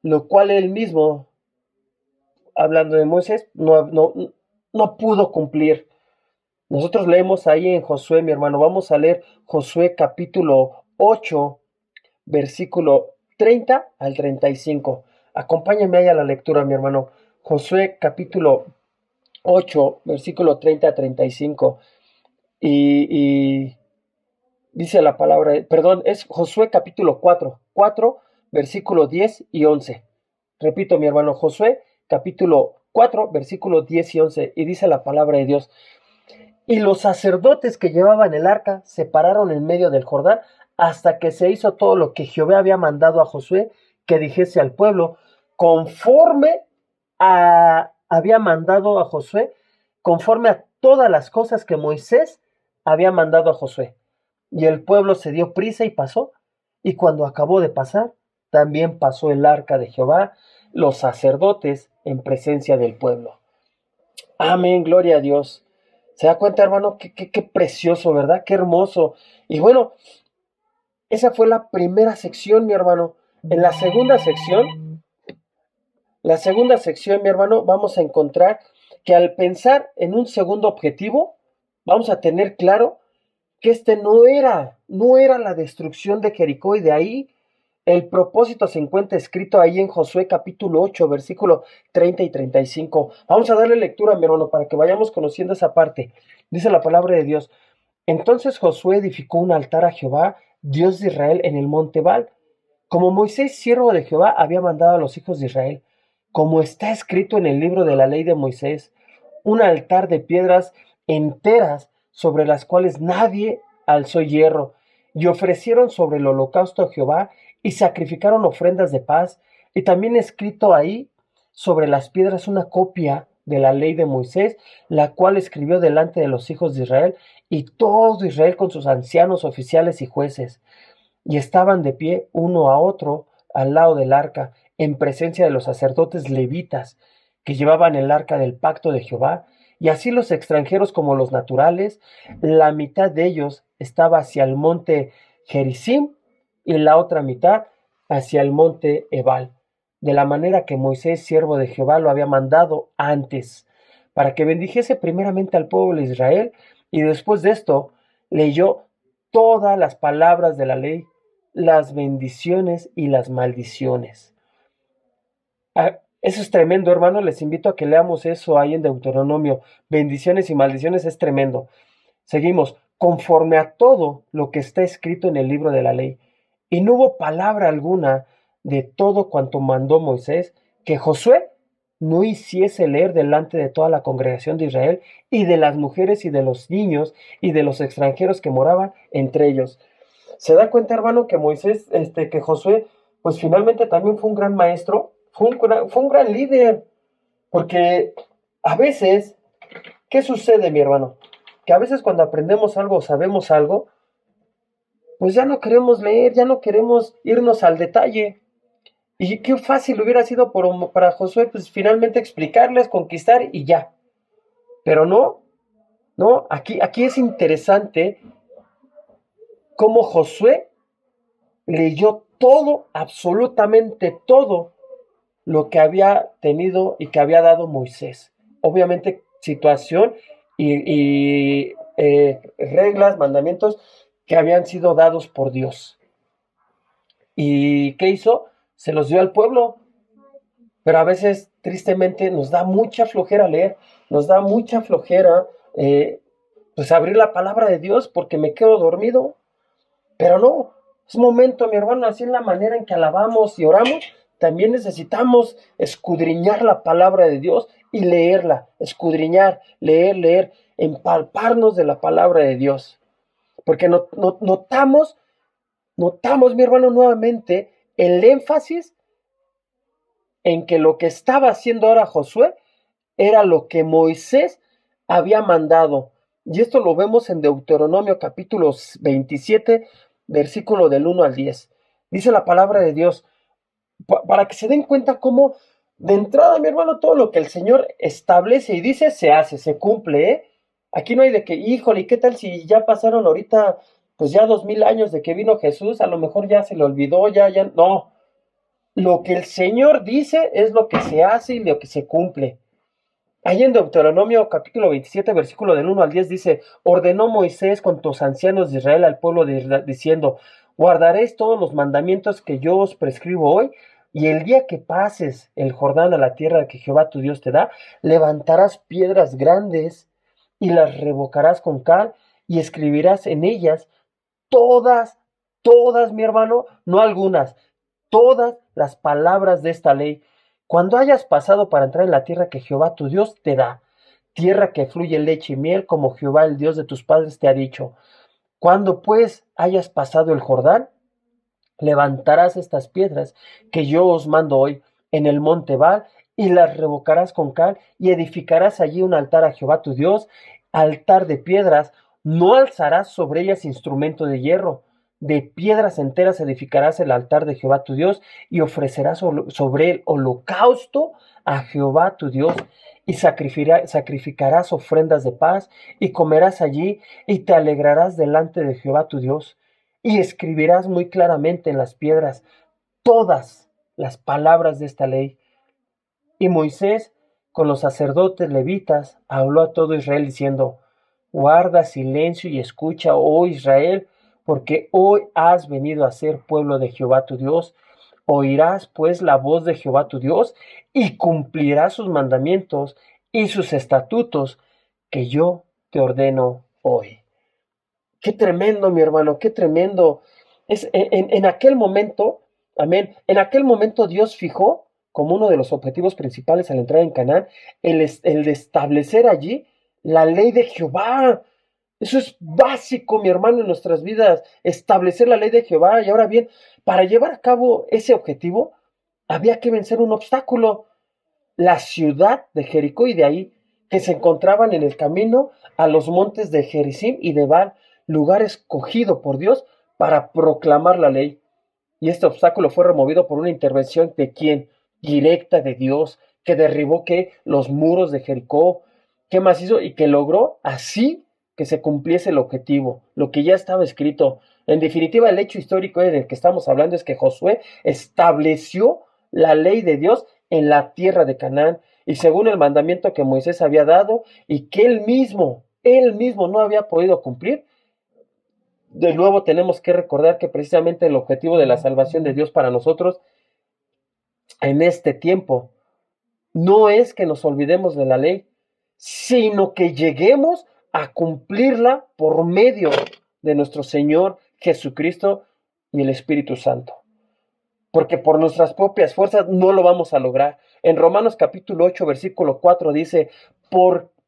lo cual él mismo, hablando de Moisés, no pudo cumplir. Nosotros leemos ahí en Josué, mi hermano, vamos a leer Josué capítulo 8, versículo 30 al 35. Acompáñame ahí a la lectura, mi hermano. Josué capítulo 8, versículo 30 a 35. Y dice la palabra, perdón, es Josué capítulo 4, versículo 10 y 11. Repito, mi hermano, Josué capítulo 4, versículo 10 y 11. Y dice la palabra de Dios: y los sacerdotes que llevaban el arca se pararon en medio del Jordán hasta que se hizo todo lo que Jehová había mandado a Josué que dijese al pueblo, conforme había mandado a Josué, conforme a todas las cosas que Moisés había mandado a Josué. Y el pueblo se dio prisa y pasó, y cuando acabó de pasar, también pasó el arca de Jehová, los sacerdotes en presencia del pueblo. Amén, gloria a Dios. ¿Se da cuenta, hermano? Qué precioso, ¿verdad? Qué hermoso. Y bueno, esa fue la primera sección, mi hermano. En la segunda sección, mi hermano, vamos a encontrar que al pensar en un segundo objetivo, vamos a tener claro que este no era la destrucción de Jericó, y de ahí el propósito se encuentra escrito ahí en Josué capítulo 8, versículo 30 y 35. Vamos a darle lectura, mi hermano, para que vayamos conociendo esa parte. Dice la palabra de Dios: entonces Josué edificó un altar a Jehová, Dios de Israel, en el monte Baal, como Moisés, siervo de Jehová, había mandado a los hijos de Israel, como está escrito en el libro de la ley de Moisés, un altar de piedras enteras sobre las cuales nadie alzó hierro, y ofrecieron sobre el holocausto a Jehová y sacrificaron ofrendas de paz, y también escrito ahí sobre las piedras una copia de la ley de Moisés, la cual escribió delante de los hijos de Israel, y todo Israel con sus ancianos, oficiales y jueces, y estaban de pie uno a otro al lado del arca, en presencia de los sacerdotes levitas, que llevaban el arca del pacto de Jehová, Y así los extranjeros como los naturales, la mitad de ellos estaba hacia el monte Gerizim y la otra mitad hacia el monte Ebal, de la manera que Moisés, siervo de Jehová, lo había mandado antes, para que bendijese primeramente al pueblo de Israel, y después de esto leyó todas las palabras de la ley, las bendiciones y las maldiciones. Eso es tremendo, hermano. Les invito a que leamos eso ahí en Deuteronomio. Bendiciones y maldiciones es tremendo. Seguimos. Conforme a todo lo que está escrito en el libro de la ley. Y no hubo palabra alguna de todo cuanto mandó Moisés que Josué no hiciese leer delante de toda la congregación de Israel y de las mujeres y de los niños y de los extranjeros que moraban entre ellos. Se da cuenta, hermano, que Moisés, que Josué, pues finalmente también fue un gran maestro, fue un gran líder, porque a veces, ¿qué sucede, mi hermano? Que a veces cuando aprendemos algo, sabemos algo, pues ya no queremos leer, ya no queremos irnos al detalle. Y qué fácil hubiera sido para Josué, pues finalmente explicarles, conquistar y ya. Pero no, no, aquí es interesante cómo Josué leyó todo, absolutamente todo lo que había tenido y que había dado Moisés. Obviamente situación y reglas, mandamientos que habían sido dados por Dios. ¿Y qué hizo? Se los dio al pueblo. Pero a veces, tristemente, nos da mucha flojera leer, nos da mucha flojera pues abrir la palabra de Dios porque me quedo dormido. Pero no, es momento, mi hermano, así es la manera en que alabamos y oramos. También necesitamos escudriñar la palabra de Dios y leerla, escudriñar, leer, empalparnos de la palabra de Dios. Porque notamos, mi hermano, nuevamente el énfasis en que lo que estaba haciendo ahora Josué era lo que Moisés había mandado. Y esto lo vemos en Deuteronomio capítulo 27, versículo del 1 al 10. Dice la palabra de Dios, para que se den cuenta cómo de entrada, mi hermano, todo lo que el Señor establece y dice, se hace, se cumple, ¿eh? Aquí no hay de que, híjole, ¿y qué tal si ya pasaron ahorita, pues ya 2000 años de que vino Jesús? A lo mejor ya se le olvidó, ya, no. Lo que el Señor dice es lo que se hace y lo que se cumple. Ahí en Deuteronomio capítulo 27, versículo del 1 al 10 dice, ordenó Moisés con los ancianos de Israel al pueblo de Israel, diciendo, guardaréis todos los mandamientos que yo os prescribo hoy, y el día que pases el Jordán a la tierra que Jehová tu Dios te da, levantarás piedras grandes y las revocarás con cal y escribirás en ellas todas, mi hermano, no algunas, todas las palabras de esta ley. Cuando hayas pasado para entrar en la tierra que Jehová tu Dios te da, tierra que fluye leche y miel, como Jehová el Dios de tus padres te ha dicho. Cuando pues hayas pasado el Jordán, levantarás estas piedras que yo os mando hoy en el monte Ebal y las revocarás con cal y edificarás allí un altar a Jehová tu Dios, altar de piedras, no alzarás sobre ellas instrumento de hierro. De piedras enteras edificarás el altar de Jehová tu Dios y ofrecerás sobre él holocausto a Jehová tu Dios y sacrificarás ofrendas de paz y comerás allí y te alegrarás delante de Jehová tu Dios y escribirás muy claramente en las piedras todas las palabras de esta ley. Y Moisés con los sacerdotes levitas habló a todo Israel diciendo, guarda silencio y escucha, oh Israel, porque hoy has venido a ser pueblo de Jehová tu Dios. Oirás pues la voz de Jehová tu Dios y cumplirás sus mandamientos y sus estatutos que yo te ordeno hoy. Qué tremendo, mi hermano, qué tremendo. En aquel momento, amén, en aquel momento Dios fijó como uno de los objetivos principales al entrar en Canaán el de establecer allí la ley de Jehová. Eso es básico, mi hermano, en nuestras vidas, establecer la ley de Jehová. Y ahora bien, para llevar a cabo ese objetivo, había que vencer un obstáculo, la ciudad de Jericó y de ahí, que se encontraban en el camino a los montes de Gerizim y de Baal, lugar escogido por Dios para proclamar la ley. Y este obstáculo fue removido por una intervención de quién, directa de Dios, que derribó que los muros de Jericó, ¿Qué más hizo? Y que logró así que se cumpliese el objetivo, lo que ya estaba escrito. En definitiva, el hecho histórico del que estamos hablando es que Josué estableció la ley de Dios en la tierra de Canaán y según el mandamiento que Moisés había dado y que él mismo no había podido cumplir. De nuevo tenemos que recordar que precisamente el objetivo de la salvación de Dios para nosotros en este tiempo no es que nos olvidemos de la ley, sino que lleguemos a cumplirla por medio de nuestro Señor Jesucristo y el Espíritu Santo. Porque por nuestras propias fuerzas no lo vamos a lograr. En Romanos capítulo 8, versículo 4 dice,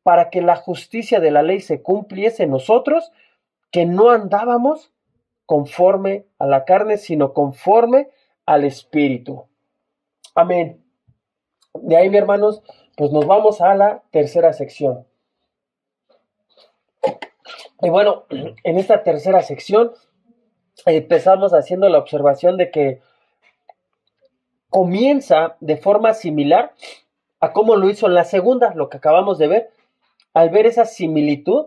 para que la justicia de la ley se cumpliese en nosotros, que no andábamos conforme a la carne, sino conforme al Espíritu. Amén. De ahí, mis hermanos, pues nos vamos a la tercera sección. Y bueno, en esta tercera sección empezamos haciendo la observación de que comienza de forma similar a cómo lo hizo en la segunda, lo que acabamos de ver. Al ver esa similitud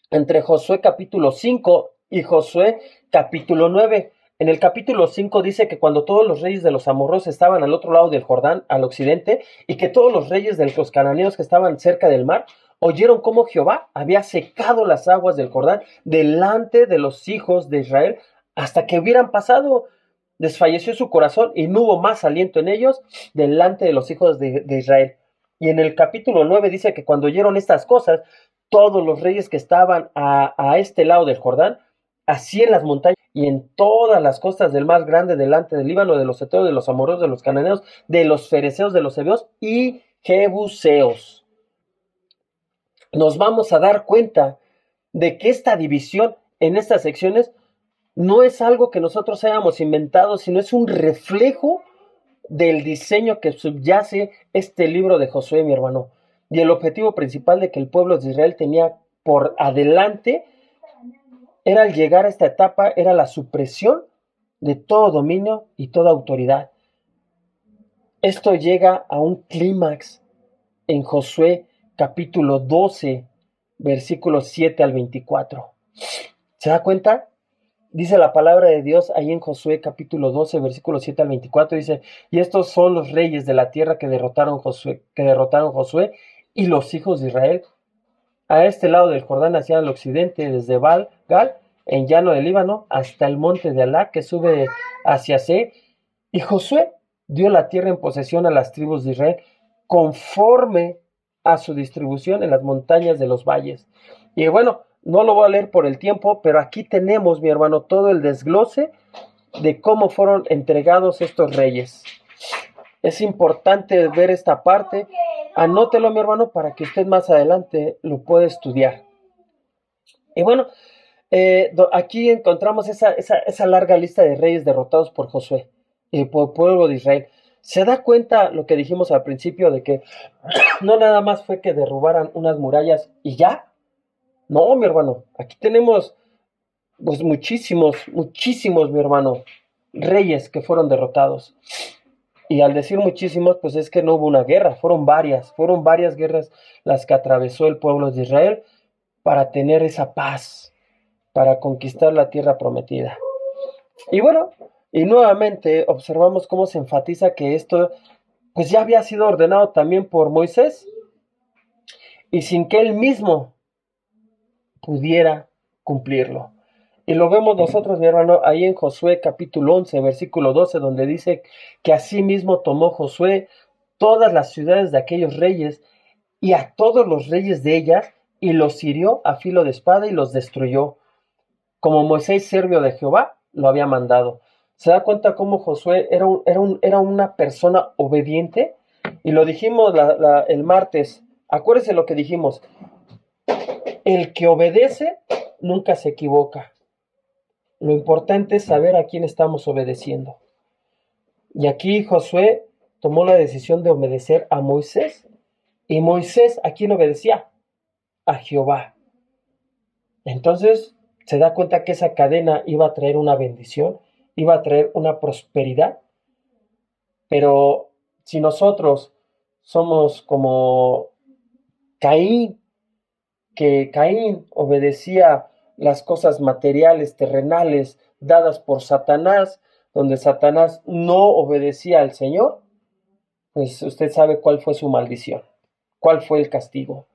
entre Josué capítulo 5 y Josué capítulo 9. En el capítulo 5 dice que cuando todos los reyes de los amorreos estaban al otro lado del Jordán, al occidente, y que todos los reyes de los cananeos que estaban cerca del mar, oyeron cómo Jehová había secado las aguas del Jordán delante de los hijos de Israel hasta que hubieran pasado. Desfalleció su corazón y no hubo más aliento en ellos delante de los hijos de Israel. Y en el capítulo 9 dice que cuando oyeron estas cosas, todos los reyes que estaban a este lado del Jordán, así en las montañas y en todas las costas del mar grande, delante del Líbano, de los heteos, de los amorreos, de los cananeos, de los fereceos, de los heveos y jebuseos. Nos vamos a dar cuenta de que esta división en estas secciones no es algo que nosotros hayamos inventado, sino es un reflejo del diseño que subyace este libro de Josué, mi hermano. Y el objetivo principal de que el pueblo de Israel tenía por adelante era, al llegar a esta etapa, era la supresión de todo dominio y toda autoridad. Esto llega a un clímax en Josué capítulo 12, versículos 7 al 24. ¿Se da cuenta? Dice la palabra de Dios ahí en Josué capítulo 12, versículos 7 al 24, dice, y estos son los reyes de la tierra que derrotaron Josué y los hijos de Israel. A este lado del Jordán, hacia el occidente, desde Gal, en llano del Líbano, hasta el monte de Alá, que sube hacia Se. Y Josué dio la tierra en posesión a las tribus de Israel, conforme a su distribución en las montañas de los valles. Y bueno, no lo voy a leer por el tiempo, pero aquí tenemos, mi hermano, todo el desglose de cómo fueron entregados estos reyes. Es importante ver esta parte. Anótelo, mi hermano, para que usted más adelante lo pueda estudiar. Y bueno, aquí encontramos esa larga lista de reyes derrotados por Josué y por el pueblo de Israel. ¿Se da cuenta lo que dijimos al principio de que no nada más fue que derrubaran unas murallas y ya? No, mi hermano, aquí tenemos pues muchísimos, mi hermano, reyes que fueron derrotados. Y al decir muchísimos, pues es que no hubo una guerra, fueron varias guerras las que atravesó el pueblo de Israel para tener esa paz, para conquistar la tierra prometida. Y bueno, y nuevamente observamos cómo se enfatiza que esto pues ya había sido ordenado también por Moisés y sin que él mismo pudiera cumplirlo. Y lo vemos nosotros, mi hermano, ahí en Josué capítulo 11, versículo 12, donde dice que asimismo tomó Josué todas las ciudades de aquellos reyes y a todos los reyes de ellas y los hirió a filo de espada y los destruyó, como Moisés, siervo de Jehová, lo había mandado. ¿Se da cuenta cómo Josué era una persona obediente? Y lo dijimos el martes. Acuérdense lo que dijimos. El que obedece nunca se equivoca. Lo importante es saber a quién estamos obedeciendo. Y aquí Josué tomó la decisión de obedecer a Moisés. ¿Y Moisés a quién obedecía? A Jehová. Entonces se da cuenta que esa cadena iba a traer una bendición, iba a traer una prosperidad. Pero si nosotros somos como Caín, que Caín obedecía las cosas materiales, terrenales, dadas por Satanás, donde Satanás no obedecía al Señor, pues usted sabe cuál fue su maldición, cuál fue el castigo.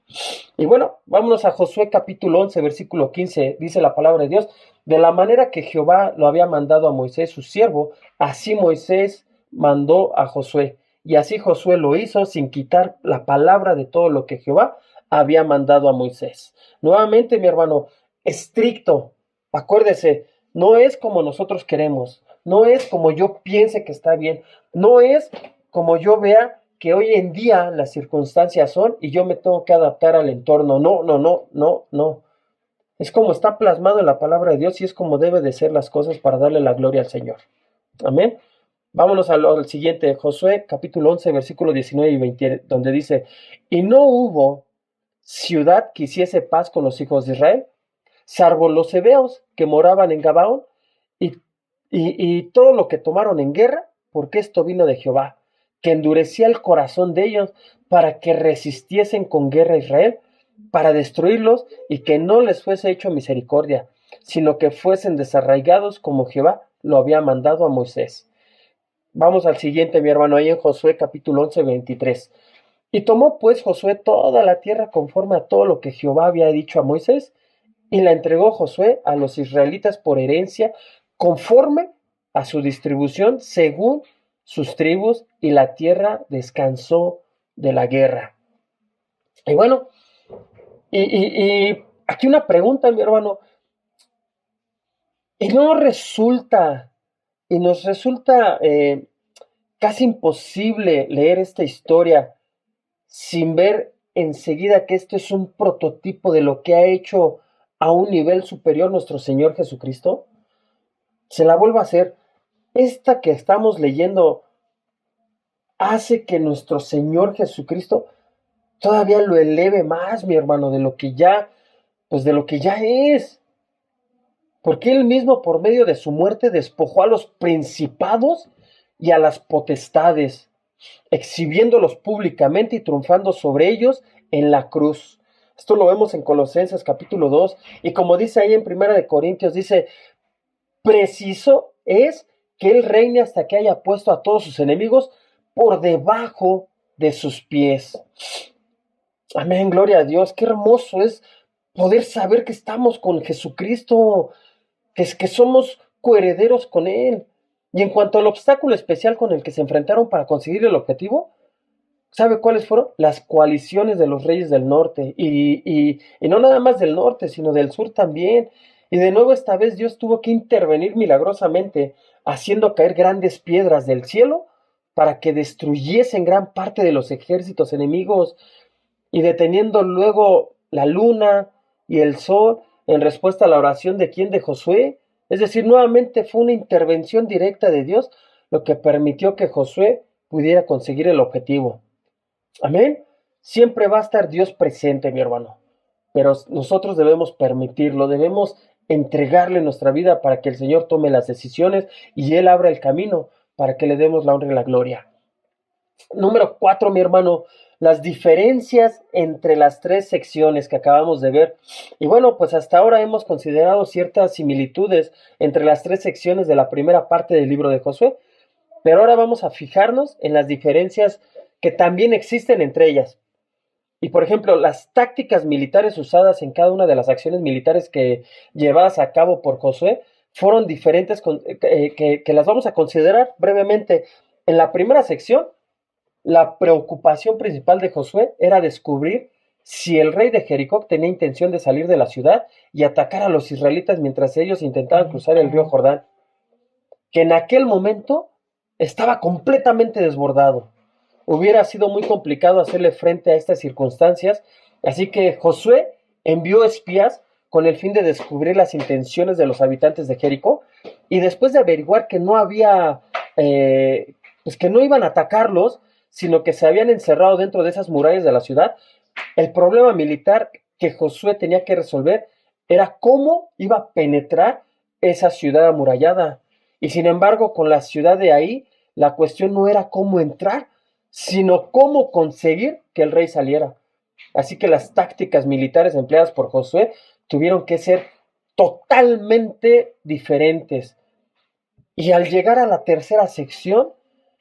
Y bueno, vámonos a Josué capítulo 11, versículo 15, dice la palabra de Dios: de la manera que Jehová lo había mandado a Moisés, su siervo, así Moisés mandó a Josué. Y así Josué lo hizo sin quitar la palabra de todo lo que Jehová había mandado a Moisés. Nuevamente, mi hermano, estricto. Acuérdese, no es como nosotros queremos, no es como yo piense que está bien, no es como yo vea que hoy en día las circunstancias son y yo me tengo que adaptar al entorno. No, no, no, no, no. Es como está plasmado en la palabra de Dios y es como debe de ser las cosas para darle la gloria al Señor. Amén. Vámonos al siguiente, Josué capítulo 11, versículo 19 y 20, donde dice: y no hubo ciudad que hiciese paz con los hijos de Israel, salvo los hebeos que moraban en Gabaón, y, y todo lo que tomaron en guerra, porque esto vino de Jehová, que endurecía el corazón de ellos para que resistiesen con guerra a Israel, para destruirlos y que no les fuese hecho misericordia, sino que fuesen desarraigados como Jehová lo había mandado a Moisés. Vamos al siguiente, mi hermano, ahí en Josué capítulo 11, 23. Y tomó pues Josué toda la tierra conforme a todo lo que Jehová había dicho a Moisés, y la entregó Josué a los israelitas por herencia, conforme a su distribución, según sus tribus, y la tierra descansó de la guerra. Y bueno, y aquí una pregunta, mi hermano, y no resulta, y nos resulta casi imposible leer esta historia sin ver enseguida que esto es un prototipo de lo que ha hecho a un nivel superior nuestro Señor Jesucristo. Se la vuelvo a hacer. Esta que estamos leyendo hace que nuestro Señor Jesucristo todavía lo eleve más, mi hermano, de lo que ya, pues de lo que ya es. Porque Él mismo, por medio de su muerte, despojó a los principados y a las potestades, exhibiéndolos públicamente y triunfando sobre ellos en la cruz. Esto lo vemos en Colosenses capítulo 2, y como dice ahí en Primera de Corintios, dice: preciso es que Él reine hasta que haya puesto a todos sus enemigos por debajo de sus pies. Amén, gloria a Dios. Qué hermoso es poder saber que estamos con Jesucristo, que somos coherederos con Él. Y en cuanto al obstáculo especial con el que se enfrentaron para conseguir el objetivo, ¿sabe cuáles fueron? Las coaliciones de los reyes del norte, y no nada más del norte, sino del sur también. Y de nuevo esta vez Dios tuvo que intervenir milagrosamente, haciendo caer grandes piedras del cielo para que destruyesen gran parte de los ejércitos enemigos, y deteniendo luego la luna y el sol en respuesta a la oración de quién, de Josué. Es decir, nuevamente fue una intervención directa de Dios lo que permitió que Josué pudiera conseguir el objetivo. Amén. Siempre va a estar Dios presente, mi hermano, pero nosotros debemos permitirlo, debemos entregarle nuestra vida para que el Señor tome las decisiones y Él abra el camino para que le demos la honra y la gloria. Número 4, mi hermano, las diferencias entre las tres secciones que acabamos de ver. Y bueno, pues hasta ahora hemos considerado ciertas similitudes entre las tres secciones de la primera parte del libro de Josué, pero ahora vamos a fijarnos en las diferencias que también existen entre ellas. Y por ejemplo, las tácticas militares usadas en cada una de las acciones militares que llevadas a cabo por Josué fueron diferentes, que las vamos a considerar brevemente. En la primera sección, la preocupación principal de Josué era descubrir si el rey de Jericó tenía intención de salir de la ciudad y atacar a los israelitas mientras ellos intentaban cruzar el río Jordán, que en aquel momento estaba completamente desbordado. Hubiera sido muy complicado hacerle frente a estas circunstancias, así que Josué envió espías con el fin de descubrir las intenciones de los habitantes de Jericó, y después de averiguar que no había, pues que no iban a atacarlos, sino que se habían encerrado dentro de esas murallas de la ciudad, el problema militar que Josué tenía que resolver era cómo iba a penetrar esa ciudad amurallada. Y sin embargo, con la ciudad de ahí, la cuestión no era cómo entrar, sino cómo conseguir que el rey saliera. Así que las tácticas militares empleadas por Josué tuvieron que ser totalmente diferentes. Y al llegar a la tercera sección,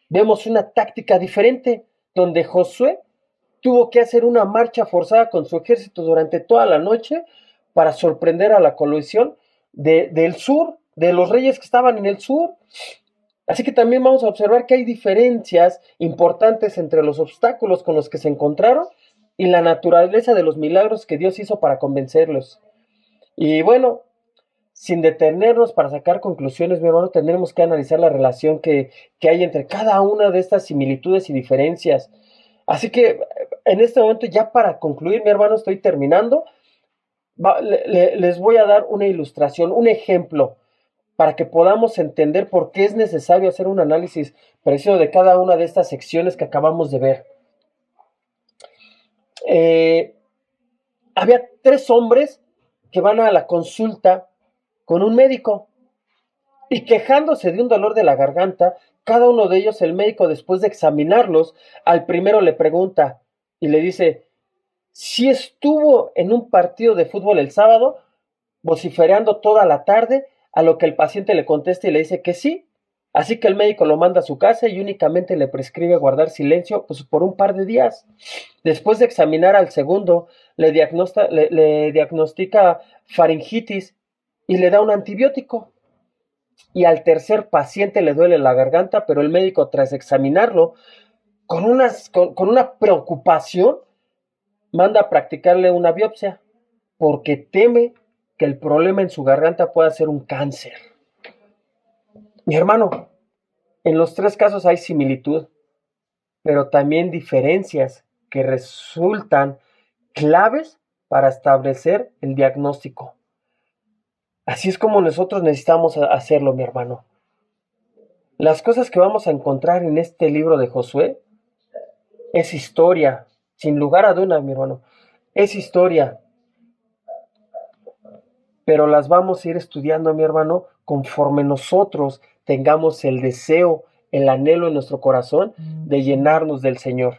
vemos una táctica diferente, donde Josué tuvo que hacer una marcha forzada con su ejército durante toda la noche para sorprender a la coalición del sur, de los reyes que estaban en el sur. Así que también vamos a observar que hay diferencias importantes entre los obstáculos con los que se encontraron y la naturaleza de los milagros que Dios hizo para convencerlos. Y bueno, sin detenernos para sacar conclusiones, mi hermano, tendremos que analizar la relación que hay entre cada una de estas similitudes y diferencias. Así que en este momento, ya para concluir, mi hermano, estoy terminando. Les voy a dar una ilustración, un ejemplo, para que podamos entender por qué es necesario hacer un análisis preciso de cada una de estas secciones que acabamos de ver. Había 3 hombres que van a la consulta con un médico y quejándose de un dolor de la garganta. Cada uno de ellos, el médico, después de examinarlos, al primero le pregunta y le dice: si estuvo en un partido de fútbol el sábado, vociferando toda la tarde, a lo que el paciente le contesta y le dice que sí. Así que el médico lo manda a su casa y únicamente le prescribe guardar silencio, pues, por un par de días. Después de examinar al segundo, le diagnostica faringitis y le da un antibiótico. Y al tercer paciente le duele la garganta, pero el médico, tras examinarlo, con una preocupación, manda a practicarle una biopsia, porque teme que el problema en su garganta pueda ser un cáncer. Mi hermano, en los 3 casos hay similitud, pero también diferencias que resultan claves para establecer el diagnóstico. Así es como nosotros necesitamos hacerlo, mi hermano. Las cosas que vamos a encontrar en este libro de Josué es historia, sin lugar a dudas, mi hermano. Es historia, pero las vamos a ir estudiando, mi hermano, conforme nosotros tengamos el deseo, el anhelo en nuestro corazón de llenarnos del Señor.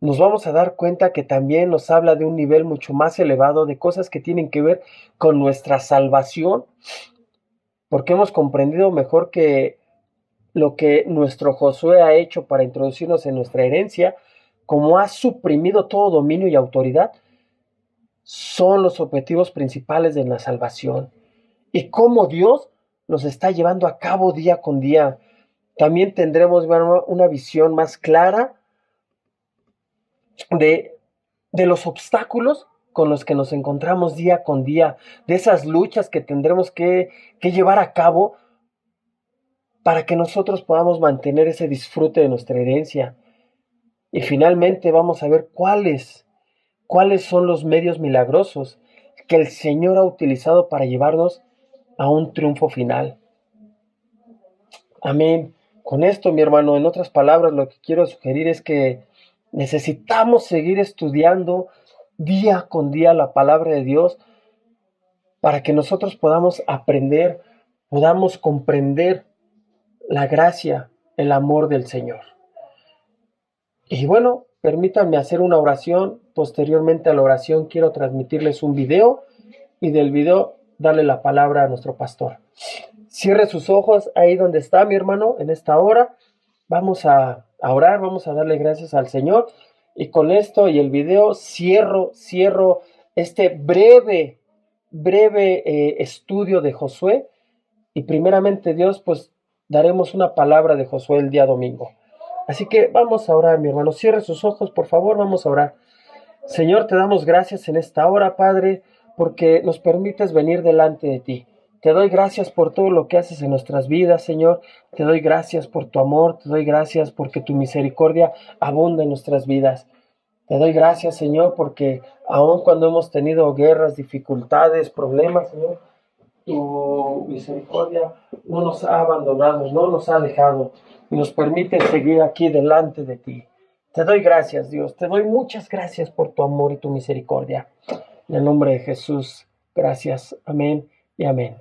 Nos vamos a dar cuenta que también nos habla de un nivel mucho más elevado, de cosas que tienen que ver con nuestra salvación, porque hemos comprendido mejor que lo que nuestro Josué ha hecho para introducirnos en nuestra herencia, como ha suprimido todo dominio y autoridad, son los objetivos principales de la salvación, y cómo Dios los está llevando a cabo día con día. También tendremos una visión más clara de los obstáculos con los que nos encontramos día con día, de esas luchas que tendremos que llevar a cabo para que nosotros podamos mantener ese disfrute de nuestra herencia. Y finalmente vamos a ver cuáles son los medios milagrosos que el Señor ha utilizado para llevarnos a un triunfo final. Amén. Con esto, mi hermano, en otras palabras, lo que quiero sugerir es que necesitamos seguir estudiando día con día la palabra de Dios para que nosotros podamos aprender, podamos comprender la gracia, el amor del Señor. Y bueno, permítanme hacer una oración. Posteriormente a la oración quiero transmitirles un video y del video darle la palabra a nuestro pastor. Cierre sus ojos ahí donde está, mi hermano, en esta hora. Vamos a orar, vamos a darle gracias al Señor. Y con esto y el video cierro este breve estudio de Josué. Y primeramente, Dios, pues daremos una palabra de Josué el día domingo. Así que vamos a orar, mi hermano. Cierre sus ojos, por favor, vamos a orar. Señor, te damos gracias en esta hora, Padre, porque nos permites venir delante de ti. Te doy gracias por todo lo que haces en nuestras vidas, Señor. Te doy gracias por tu amor. Te doy gracias porque tu misericordia abunda en nuestras vidas. Te doy gracias, Señor, porque aun cuando hemos tenido guerras, dificultades, problemas, Señor, tu misericordia no nos ha abandonado, no nos ha dejado y nos permite seguir aquí delante de ti. Te doy gracias, Dios. Te doy muchas gracias por tu amor y tu misericordia. En el nombre de Jesús, gracias. Amén y amén.